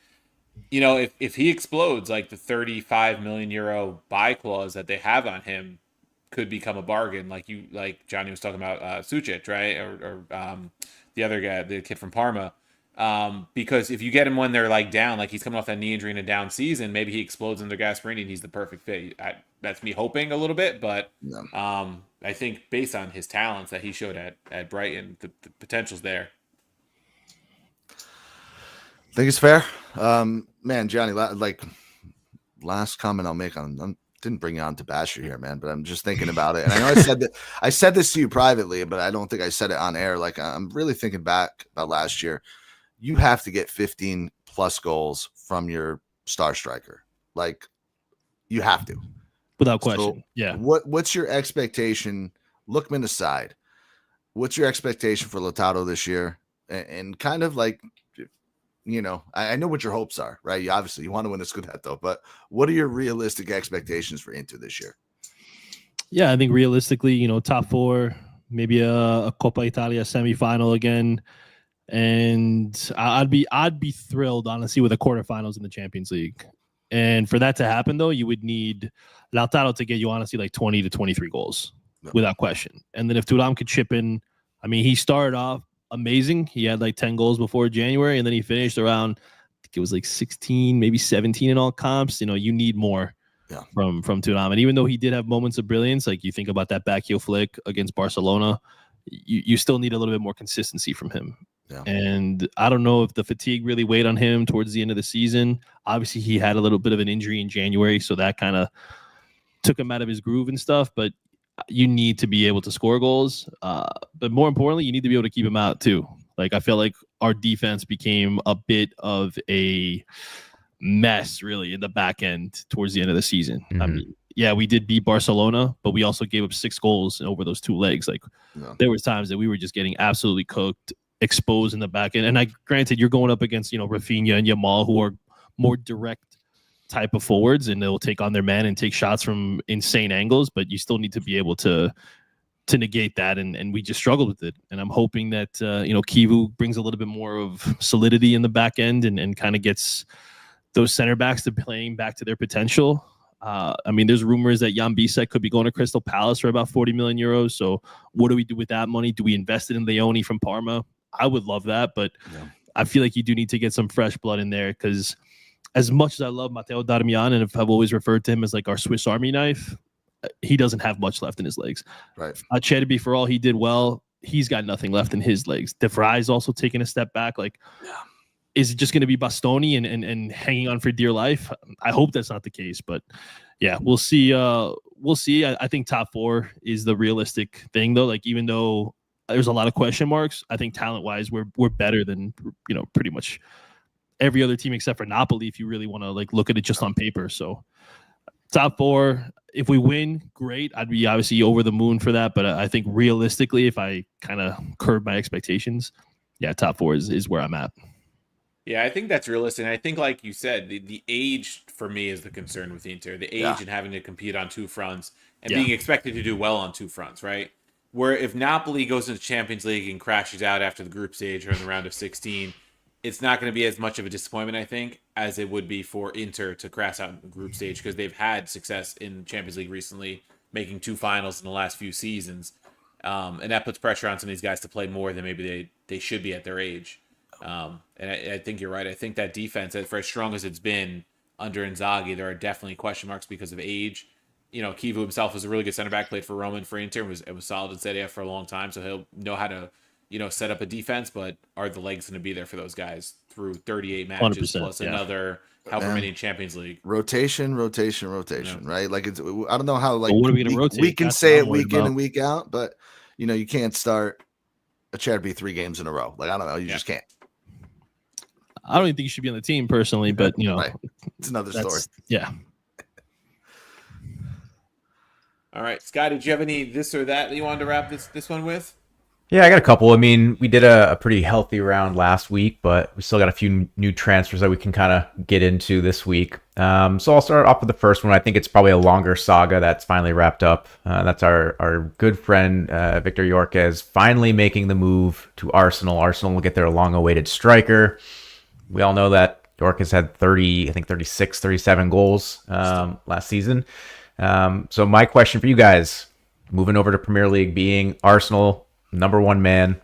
if he explodes, like the 35 million euro buy clause that they have on him could become a bargain. Like Gianni was talking about Sucic, right? Or the other guy, the kid from Parma. Because if you get him when they're like down, like he's coming off that knee injury in a down season, maybe he explodes under Gasperini and he's the perfect fit. That's me hoping a little bit, but I think based on his talents that he showed at Brighton, the potential's there. I think it's fair. Man, Gianni, like last comment I'll make on didn't bring you on to Basher here, man, but I'm just thinking about it. And I know I said this to you privately, but I don't think I said it on air. Like I'm really thinking back about last year. You have to get 15 plus goals from your star striker. Like you have to. Without question. So yeah. What's your expectation? Lookman aside, what's your expectation for Lautaro this year? And kind of like, I know what your hopes are, right? You want to win a Scudetto, but what are your realistic expectations for Inter this year? Yeah, I think realistically, top 4, maybe a Coppa Italia semifinal again. And I'd be thrilled, honestly, with the quarterfinals in the Champions League. And for that to happen, though, you would need Lautaro to get you, honestly, like 20 to 23 goals, without question. And then if Thuram could chip in, I mean, he started off amazing. He had like 10 goals before January, and then he finished around, I think it was like 16, maybe 17 in all comps. You need more from Thuram. And even though he did have moments of brilliance, like you think about that back heel flick against Barcelona, you still need a little bit more consistency from him. Yeah. And I don't know if the fatigue really weighed on him towards the end of the season. Obviously, he had a little bit of an injury in January, so that kind of took him out of his groove and stuff. But you need to be able to score goals. But more importantly, you need to be able to keep him out too. Like, I feel like our defense became a bit of a mess, really, in the back end towards the end of the season. I mean, yeah, we did beat Barcelona, but we also gave up 6 goals over those 2 legs. Like, there was times that we were just getting absolutely cooked, exposed in the back end. And granted, you're going up against, Rafinha and Yamal, who are more direct type of forwards, and they'll take on their man and take shots from insane angles, but you still need to be able to negate that, and we just struggled with it. And I'm hoping that Kivu brings a little bit more of solidity in the back end and kind of gets those center backs to playing back to their potential. I mean, there's rumors that Jan Bisek could be going to Crystal Palace for about 40 million euros. So what do we do with that money? Do we invest it in Leone from Parma? I would love that, but I feel like you do need to get some fresh blood in there, because as much as I love Matteo Darmian, and if I've always referred to him as like our Swiss Army knife, he doesn't have much left in his legs. Right. Cherby, for all he did well, he's got nothing left in his legs. De Vrij also taking a step back. Like, is it just going to be Bastoni and hanging on for dear life? I hope that's not the case, but yeah, we'll see. We'll see. I think top 4 is the realistic thing, though. Like, even though there's a lot of question marks, I think talent-wise, we're better than pretty much every other team except for Napoli, if you really want to like look at it just on paper. So top 4, if we win, great. I'd be obviously over the moon for that. But I think realistically, if I kind of curb my expectations, top 4 is where I'm at. Yeah, I think that's realistic. And I think, like you said, the age for me is the concern with Inter. The age and having to compete on 2 fronts and being expected to do well on 2 fronts, right? Where if Napoli goes into the Champions League and crashes out after the group stage or in the round of 16, it's not going to be as much of a disappointment, I think, as it would be for Inter to crash out in the group stage, because they've had success in Champions League recently, making 2 finals in the last few seasons. And that puts pressure on some of these guys to play more than maybe they should be at their age. And I think you're right. I think that defense, for as strong as it's been under Inzaghi, there are definitely question marks because of age. Kivu himself was a really good center back, played for Roma and for Inter, was solid in Serie A for a long time, so he'll know how to set up a defense. But are the legs going to be there for those guys through 38 matches plus another however many in Champions League? Rotation, right? Like, it's, I don't know how, like, what are we going to rotate? We can say it week in and week out, but you can't start a Cherby 3 games in a row. Like, I don't know, you just can't. I don't even think you should be on the team personally, but right. It's another story. Yeah. All right, Scott, did you have any this or that you wanted to wrap this one with? Yeah, I got a couple. I mean, we did a pretty healthy round last week, but we still got a few new transfers that we can kind of get into this week. So I'll start off with the first one. I think it's probably a longer saga that's finally wrapped up. That's our good friend Victor Yorquez finally making the move to Arsenal. Arsenal will get their long-awaited striker. We all know that Yorquez had 36, 37 goals last season. So my question for you guys, moving over to Premier League, being Arsenal number 1 man,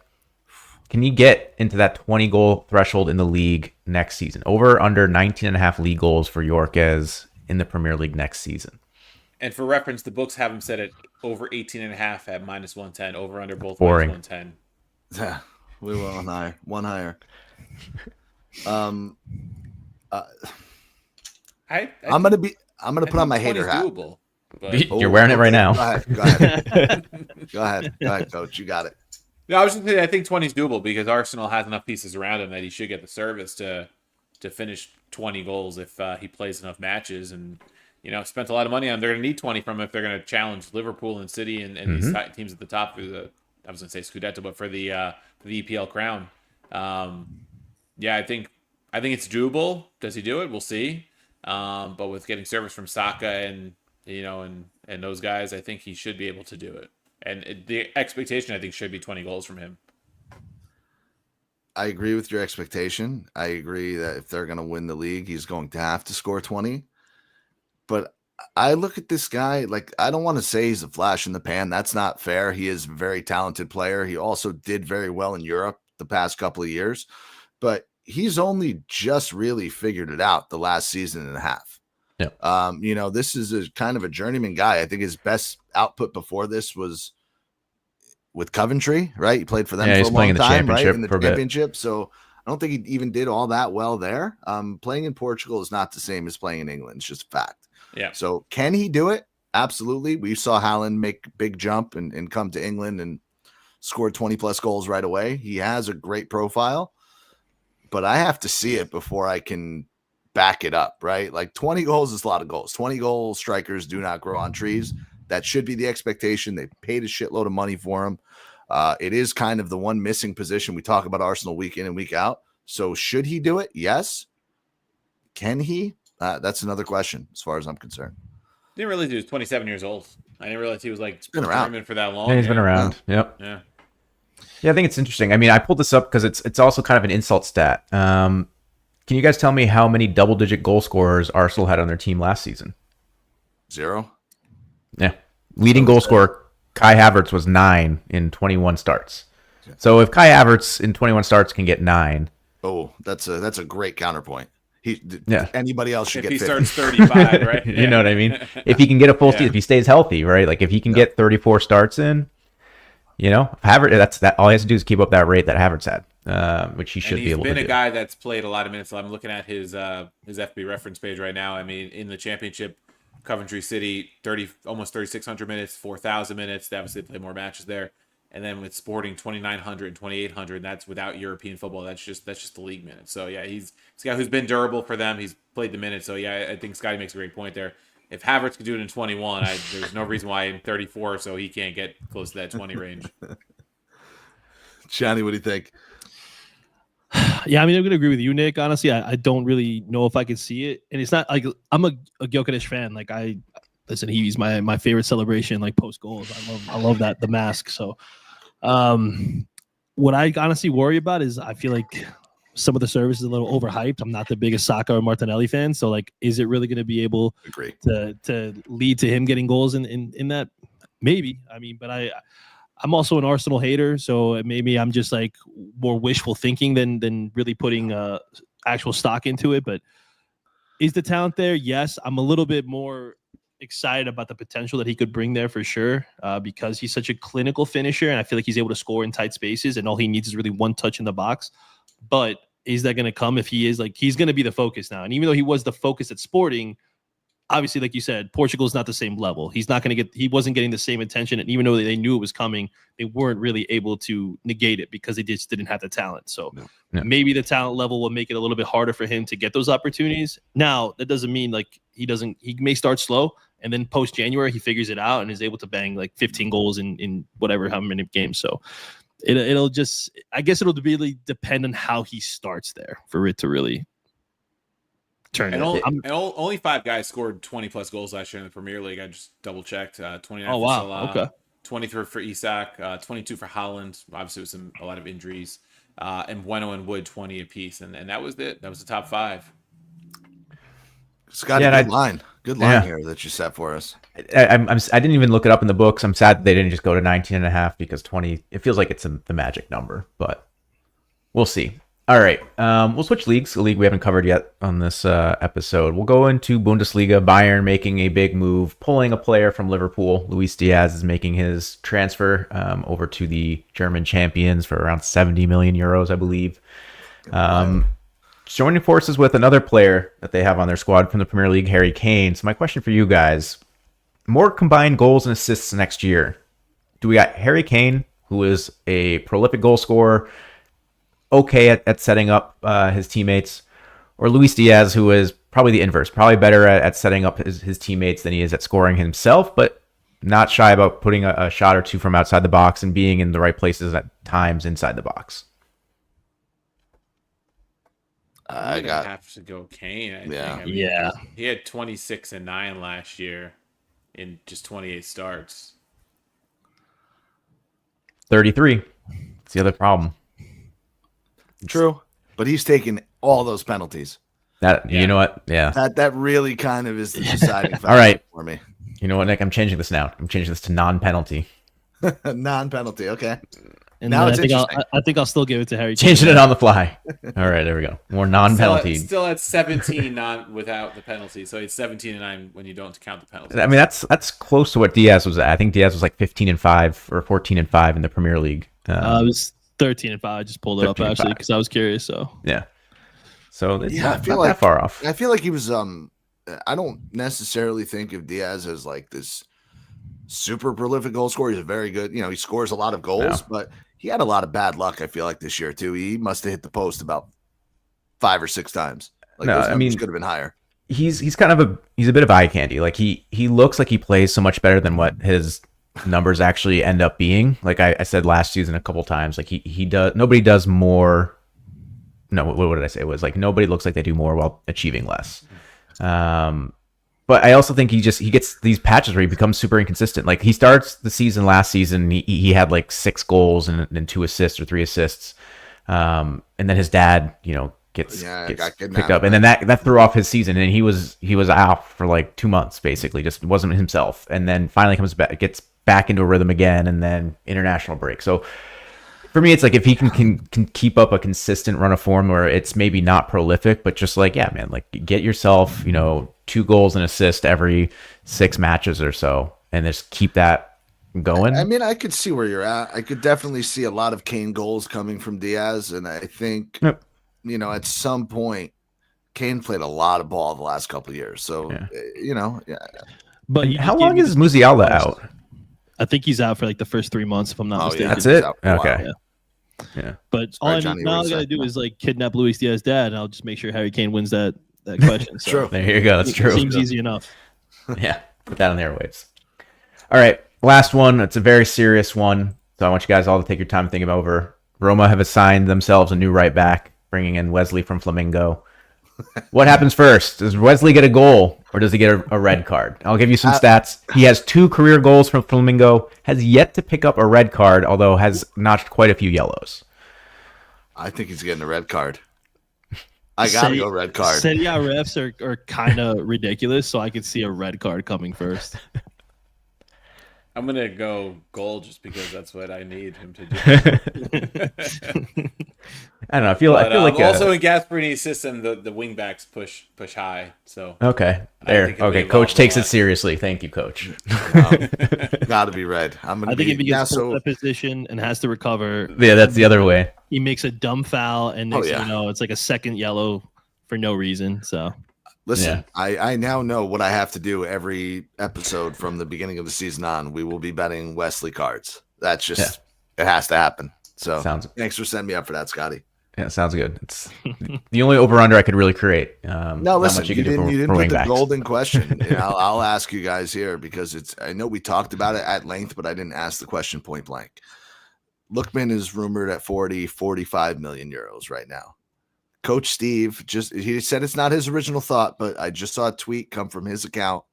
can you get into that 20 goal threshold in the league next season? Over under 19.5 league goals for Yorquez in the Premier League next season. And for reference, the books have him set at over 18.5 at -110. Over under both Boring. -110. Yeah, we were one higher. I'm gonna put on my hater hat. Doable, but... You're wearing it right now. Go ahead. Go ahead, coach. You got it. No, I was just saying, I think 20 is doable because Arsenal has enough pieces around him that he should get the service to finish 20 goals if he plays enough matches. And spent a lot of money on. They're going to need 20 from him if they're going to challenge Liverpool and City and these teams at the top. I was going to say Scudetto, but for the EPL crown. I think it's doable. Does he do it? We'll see. But with getting service from Saka and those guys, I think he should be able to do it. And the expectation, I think, should be 20 goals from him. I agree with your expectation. I agree that if they're going to win the league, he's going to have to score 20. But I look at this guy, like, I don't want to say he's a flash in the pan. That's not fair. He is a very talented player. He also did very well in Europe the past couple of years. But he's only just really figured it out the last season and a half. Yeah. This is a kind of a journeyman guy. I think his best output before this was with Coventry, right? He played for them Yeah, for he's a playing long in the time, right? championship In the for a bit. championship. So I don't think he even did all that well there. Playing in Portugal is not the same as playing in England. It's just a fact. Yeah. So can he do it? Absolutely. We saw Haaland make a big jump and come to England and scored 20 plus goals right away. He has a great profile, but I have to see it before I can back it up, right? Like 20 goals is a lot of goals. 20 goal strikers do not grow on trees. That should be the expectation. They paid a shitload of money for him. It is kind of the one missing position. We talk about Arsenal week in and week out. So should he do it? Yes. Can he? That's another question as far as I'm concerned. Didn't realize he was 27 years old. I didn't realize he was like been around. German for that long. Yeah, he's been around. Yep. Yeah. Yeah, I think it's interesting. I mean, I pulled this up because it's also kind of an insult stat. Can you guys tell me how many double-digit goal scorers Arsenal had on their team last season? 0. Yeah. Leading goal scorer, Kai Havertz, was 9 in 21 starts. So if Kai Havertz in 21 starts can get 9. Oh, that's a great counterpoint. Yeah. Anybody else should If get he 50. starts 35, right? You know what I mean? If he can get a full season, if he stays healthy, right? Like if he can get 34 starts in, you know, Havertz, that all he has to do is keep up that rate that Havertz had, which he should be able to do. He's been a guy that's played a lot of minutes. I'm looking at his FB reference page right now. I mean, in the championship, Coventry City, almost 3,600 minutes, 4,000 minutes. They obviously play more matches there. And then with Sporting, 2,900 and 2,800. And that's without European football. That's just the league minutes. So yeah, he's a guy who's been durable for them. He's played the minutes. So yeah, I think Scotty makes a great point there. If Havertz could do it in 21, there's no reason why in 34, so he can't get close to that 20 range. Gianni, what do you think? Yeah, I mean, I'm going to agree with you, Nick. Honestly, I don't really know if I can see it. And it's not like I'm a Gyökeres fan. Like listen, he's my favorite celebration, like post goals. I love that, the mask. So what I honestly worry about is I feel like some of the service is a little overhyped. I'm not the biggest Saka or Martinelli fan. So like, is it really going to be able to lead to him getting goals in that? Maybe. I mean, but I'm also an Arsenal hater, so maybe I'm just like more wishful thinking than really putting actual stock into it. But is the talent there? Yes. I'm a little bit more excited about the potential that he could bring there for sure, because he's such a clinical finisher, and I feel like he's able to score in tight spaces, and all he needs is really one touch in the box. But is that going to come if he is like, he's going to be the focus now? And even though he was the focus at Sporting, obviously, like you said, Portugal is not the same level. He wasn't getting the same attention. And even though they knew it was coming, they weren't really able to negate it because they just didn't have the talent. So maybe the talent level will make it a little bit harder for him to get those opportunities. Now, that doesn't mean like he may start slow, and then post January, he figures it out and is able to bang like 15 goals in whatever, how many games. So it'll just, I guess it'll really depend on how he starts there for it to really turn. And only 5 guys scored 20 plus goals last year in the Premier League. I just double checked. 29 for Salah, okay. 23 for Isak, 22 for Haaland. Obviously, with a lot of injuries. And Bueno and Wood 20 apiece, and that was it. That was the top 5. Scotty, good line here that you set for us. I didn't even look it up in the books. I'm sad that they didn't just go to 19.5 because 20. It feels like it's the magic number, but we'll see. All right, we'll switch leagues. A league we haven't covered yet on this episode. We'll go into Bundesliga. Bayern making a big move, pulling a player from Liverpool. Luis Diaz is making his transfer over to the German champions for around 70 million euros, I believe. Joining forces with another player that they have on their squad from the Premier League, Harry Kane. So my question for you guys, more combined goals and assists next year. Do we got Harry Kane, who is a prolific goal scorer, okay at setting up his teammates, or Luis Diaz, who is probably the inverse, probably better at setting up his teammates than he is at scoring himself, but not shy about putting a shot or two from outside the box and being in the right places at times inside the box? I have to go Kane. I think. I mean, he had 26 and 9 last year in just 28 starts. 33. That's the other problem. True, but he's taking all those penalties. You know what? Yeah. That really kind of is the deciding factor. All right. For me. You know what, Nick? I'm changing this now. I'm changing this to non-penalty. Non-penalty. Okay. And Now I it's think interesting. I think I'll still give it to Harry Kane. Changing it on the fly. All right, there we go. More non-penalty. Still at 17, not without the penalty. So it's 17-9 when you don't count the penalty. I mean, that's close to what Diaz was at. I think Diaz was like 15-5 or 14-5 in the Premier League. It was 13-5. I just pulled it up 13-5. actually because I was curious. So Yeah. So it's Yeah, I not feel that like- far off. I feel like he was. I don't necessarily think of Diaz as like this super prolific goal scorer. He's a very good. He scores a lot of goals, but he had a lot of bad luck. I feel like this year too. He must have hit the post about 5 or 6 times. Like No, those I numbers mean- could have been higher. He's kind of a bit of eye candy. Like he looks like he plays so much better than what his numbers actually end up being. Like I said last season a couple times, like he does. Nobody does more. No, what did I say? It was like nobody looks like they do more while achieving less. But I also think he gets these patches where he becomes super inconsistent. Like he starts the season last season, he had like 6 goals and 2 assists or 3 assists. And then his dad, gets got kidnapped, picked up, and then that threw off his season, and he was out for like 2 months basically, just wasn't himself. And then finally comes back, gets back into a rhythm again, and then international break. So for me, it's like if he can keep up a consistent run of form where it's maybe not prolific, but just like, yeah, man, like get yourself, 2 goals and assist every 6 matches or so, and just keep that going. I mean, I could see where you're at. I could definitely see a lot of Kane goals coming from Diaz, and I think, Yep. at some point, Kane played a lot of ball the last couple of years. So, Yeah. but he How just long gave me is the Musiala first- out? I think he's out for like the first 3 months, if I'm not mistaken. That's it? Out for a while. Okay. Yeah. Yeah. But Sorry, all Johnny, now what I was gotta that? do is like kidnap Luis Diaz's dad, and I'll just make sure Harry Kane wins that question. So True. There you go. That's it true. Seems easy enough. Yeah, put that on the airwaves. All right, last one. It's a very serious one, so I want you guys all to take your time thinking over. Roma have assigned themselves a new right back, bringing in Wesley from Flamengo. What happens first? Does Wesley get a goal, or does he get a red card? I'll give you some stats. He has 2 career goals from Flamengo, has yet to pick up a red card, although has notched quite a few yellows. I think he's getting a red card. I gotta go red card. Serie A refs are kind of ridiculous, so I could see a red card coming first. I'm gonna go goal just because that's what I need him to do. I don't know. I feel But, like also in Gasparini's system, the wing backs push high. So okay. I There. think it'll be Okay. involved Coach in takes a it lot. seriously. Thank you, Coach. Gotta be red. I'm gonna I think if he be gets pulled that position and has to recover, Yeah, that's the other way. he makes a dumb foul, and next thing you know, it's like a second yellow for no reason. So Listen, I now know what I have to do every episode from the beginning of the season on. We will be betting Wesley cards. That's just it has to happen. So thanks for setting me up for that, Scotty. Yeah, sounds good. It's the only over under I could really create. No, listen, you didn't put the backs. golden question. I'll ask you guys here because I know we talked about it at length, but I didn't ask the question point blank. Lookman is rumored at 45 million euros right now. Coach Steve he said it's not his original thought, but I just saw a tweet come from his account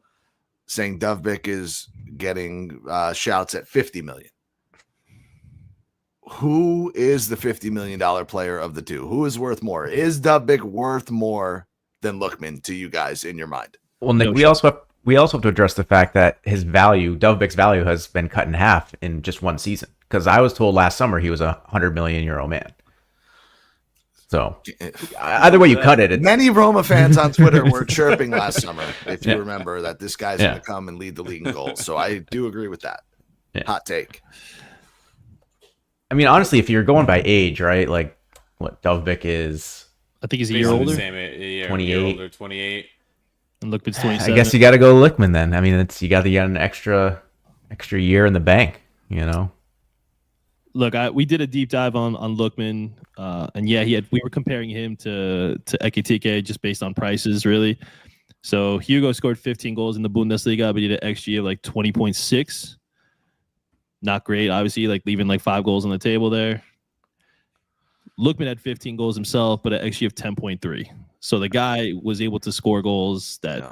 saying Dovbyk is getting shouts at 50 million. Who is the $50 million player of the two? Who is worth more? Is Dovbyk worth more than Lookman to you guys in your mind? Well, Nick, we also have to address the fact that his value, Dovbyk's value, has been cut in half in just one season. Because I was told last summer he was a €100 million man. So either way you cut it, many Roma fans on Twitter were chirping last summer, if you remember, that this guy's going to come and lead the league in goals. So I do agree with that. Hot take. I mean, honestly, if you're going by age, right? Like what Dovbyk is, I think he's a year older. 28. 28. And Lookman's 27. I guess you got to go Lookman then. I mean, you got to get an extra year in the bank, Look, we did a deep dive on Lookman, and we were comparing him to Ekitike just based on prices, really. So Hugo scored 15 goals in the Bundesliga, but he had an XG of like 20.6. Not great, obviously, like leaving like 5 goals on the table there. Lookman had 15 goals himself, but an XG of 10.3. So the guy was able to score goals that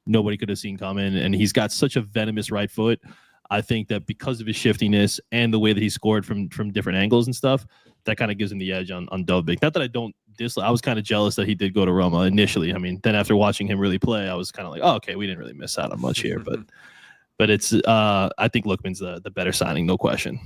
nobody could have seen coming, and he's got such a venomous right foot. I think that because of his shiftiness and the way that he scored from different angles and stuff, that kind of gives him the edge on Dovbyk. Not that I don't dislike. I was kind of jealous that he did go to Roma initially. I mean, then after watching him really play, I was kind of like, oh, okay, we didn't really miss out on much here. But it's I think Lookman's the better signing, no question.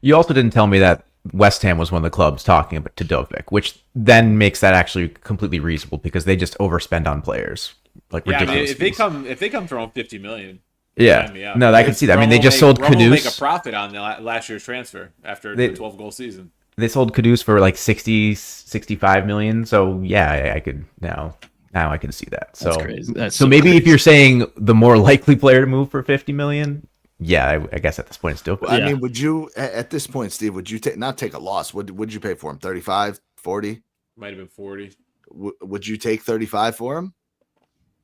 You also didn't tell me that West Ham was one of the clubs talking about to Dovbyk, which then makes that actually completely reasonable because they just overspend on players like Yeah, I mean, ridiculous. if they come throwing 50 million, Yeah. sign me up. No, I can see that. I mean, they just sold Rome will make a Kudus. profit on the last year's transfer after They- the 12-goal season. They sold Kudus for like 60, 65 million. So yeah, I could now I can see that. So That's crazy. That's so so maybe crazy. if you're saying the more likely player to move for 50 million, yeah, I guess at this point it's still. I Yeah. mean, would you at this point, Steve? Would you not take a loss? Would you pay for him? 35, 40? Might have been 40. Would you take 35 for him?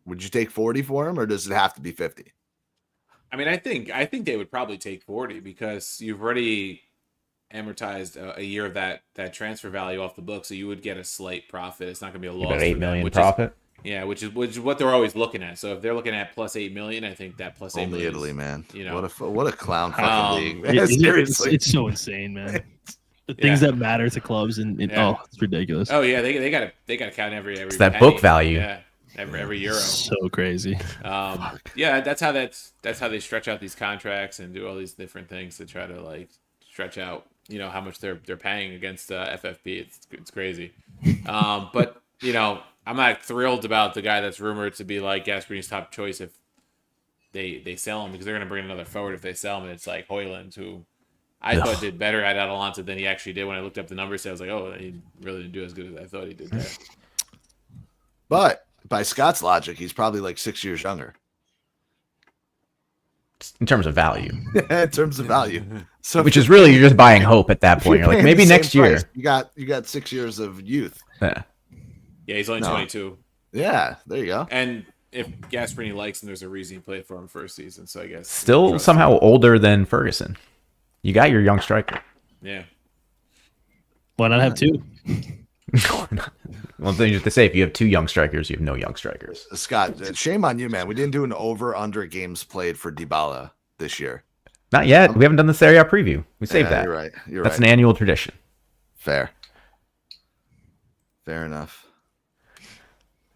Would you take 40 for him, or does it have to be 50? I mean, I think they would probably take 40 because you've already amortized a year of that transfer value off the book, so you would get a slight profit. It's not going to be a loss. About for 8 them, million which profit. which is what they're always looking at. So if they're looking at plus 8 million, I think that plus 8 Only million Italy, is, man. you know, What a clown fucking league, man. It's Seriously. so insane, man. The things that matter to clubs and Yeah. it's ridiculous. Oh yeah, they got to count every It's that penny. book value. Yeah, every euro. So crazy. Yeah, that's how they stretch out these contracts and do all these different things to try to like stretch out, you know, how much they're paying against FFP. It's crazy. But you know, I'm not thrilled about the guy that's rumored to be like Gasperini's top choice if they sell him, because they're going to bring another forward if they sell him, and it's like Højlund, who I thought did better at Atalanta than he actually did. When I looked up the numbers, I was like, oh, he really didn't do as good as I thought he did there. But by Scott's logic, he's probably like 6 years younger In terms of value, in terms of value. So which is really you're just buying hope at that point. You're like, paying maybe the same next year. price, you got 6 years of youth. Yeah. Yeah, he's only No. 22. Yeah, there you go. And if Gasperini likes him, there's a reason he played for him first season. So I guess Still trust somehow older than Ferguson. You got your young striker. him. Yeah. Why not have two? Well, then you have to say if you have two young strikers, you have no young strikers. Scott, shame on you, man. We didn't do an over/under games played for Dybala this year. Not yet. We haven't done the Serie A preview. We saved that. You're right. You're That's right. an annual tradition. Fair enough.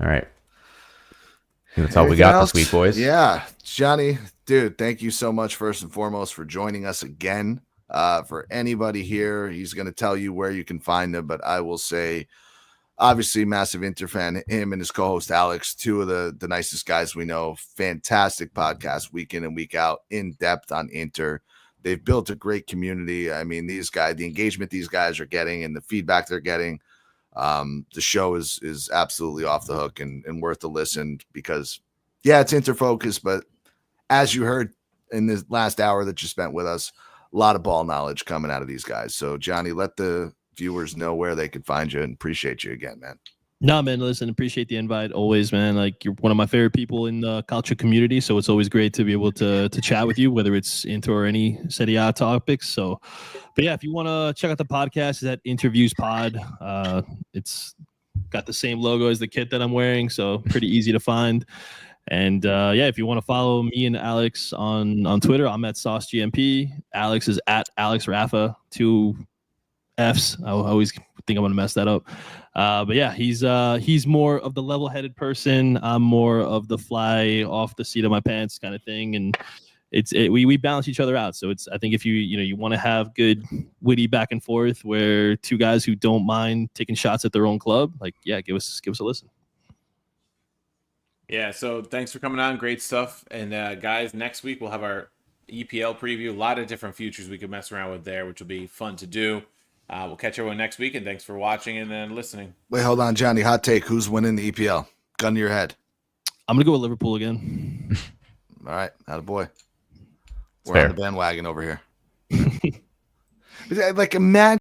All right. I think that's all we Anything got else? this week, boys. Yeah, Gianni, dude, thank you so much first and foremost for joining us again. For anybody here, he's going to tell you where you can find him, but I will say, obviously, massive Inter fan. Him and his co-host Alex, two of the nicest guys we know. Fantastic podcast, week in and week out, in depth on Inter. They've built a great community. I mean, these guys, the engagement these guys are getting and the feedback they're getting. The show is absolutely off the hook and worth a listen because, yeah, it's Inter focused, but as you heard in this last hour that you spent with us, a lot of ball knowledge coming out of these guys. So, Gianni, let the viewers know where they can find you, and appreciate you again, man. No, man, listen, appreciate the invite always, man. Like, you're one of my favorite people in the culture community, so it's always great to be able to chat with you, whether it's Inter or any Serie A topics. So, but yeah, if you want to check out the podcast, it's at InterViews Pod. It's got the same logo as the kit that I'm wearing, so pretty easy to find. And yeah, if you want to follow me and Alex on Twitter, I'm at SauceGMP. Alex is at Alex Rafa, 2 Fs. I always think I'm gonna mess that up. But yeah, he's more of the level-headed person. I'm more of the fly off the seat of my pants kind of thing, and we balance each other out. So I think if you want to have good witty back and forth, where two guys who don't mind taking shots at their own club, like, yeah, give us a listen. Yeah, so thanks for coming on. Great stuff. And guys, next week we'll have our EPL preview. A lot of different futures we could mess around with there, which will be fun to do. We'll catch everyone next week, and thanks for watching and listening. Wait, hold on, Johnny. Hot take. Who's winning the EPL? Gun to your head. I'm gonna go with Liverpool again. All right, attaboy. We're Fair. on the bandwagon over here. Like, imagine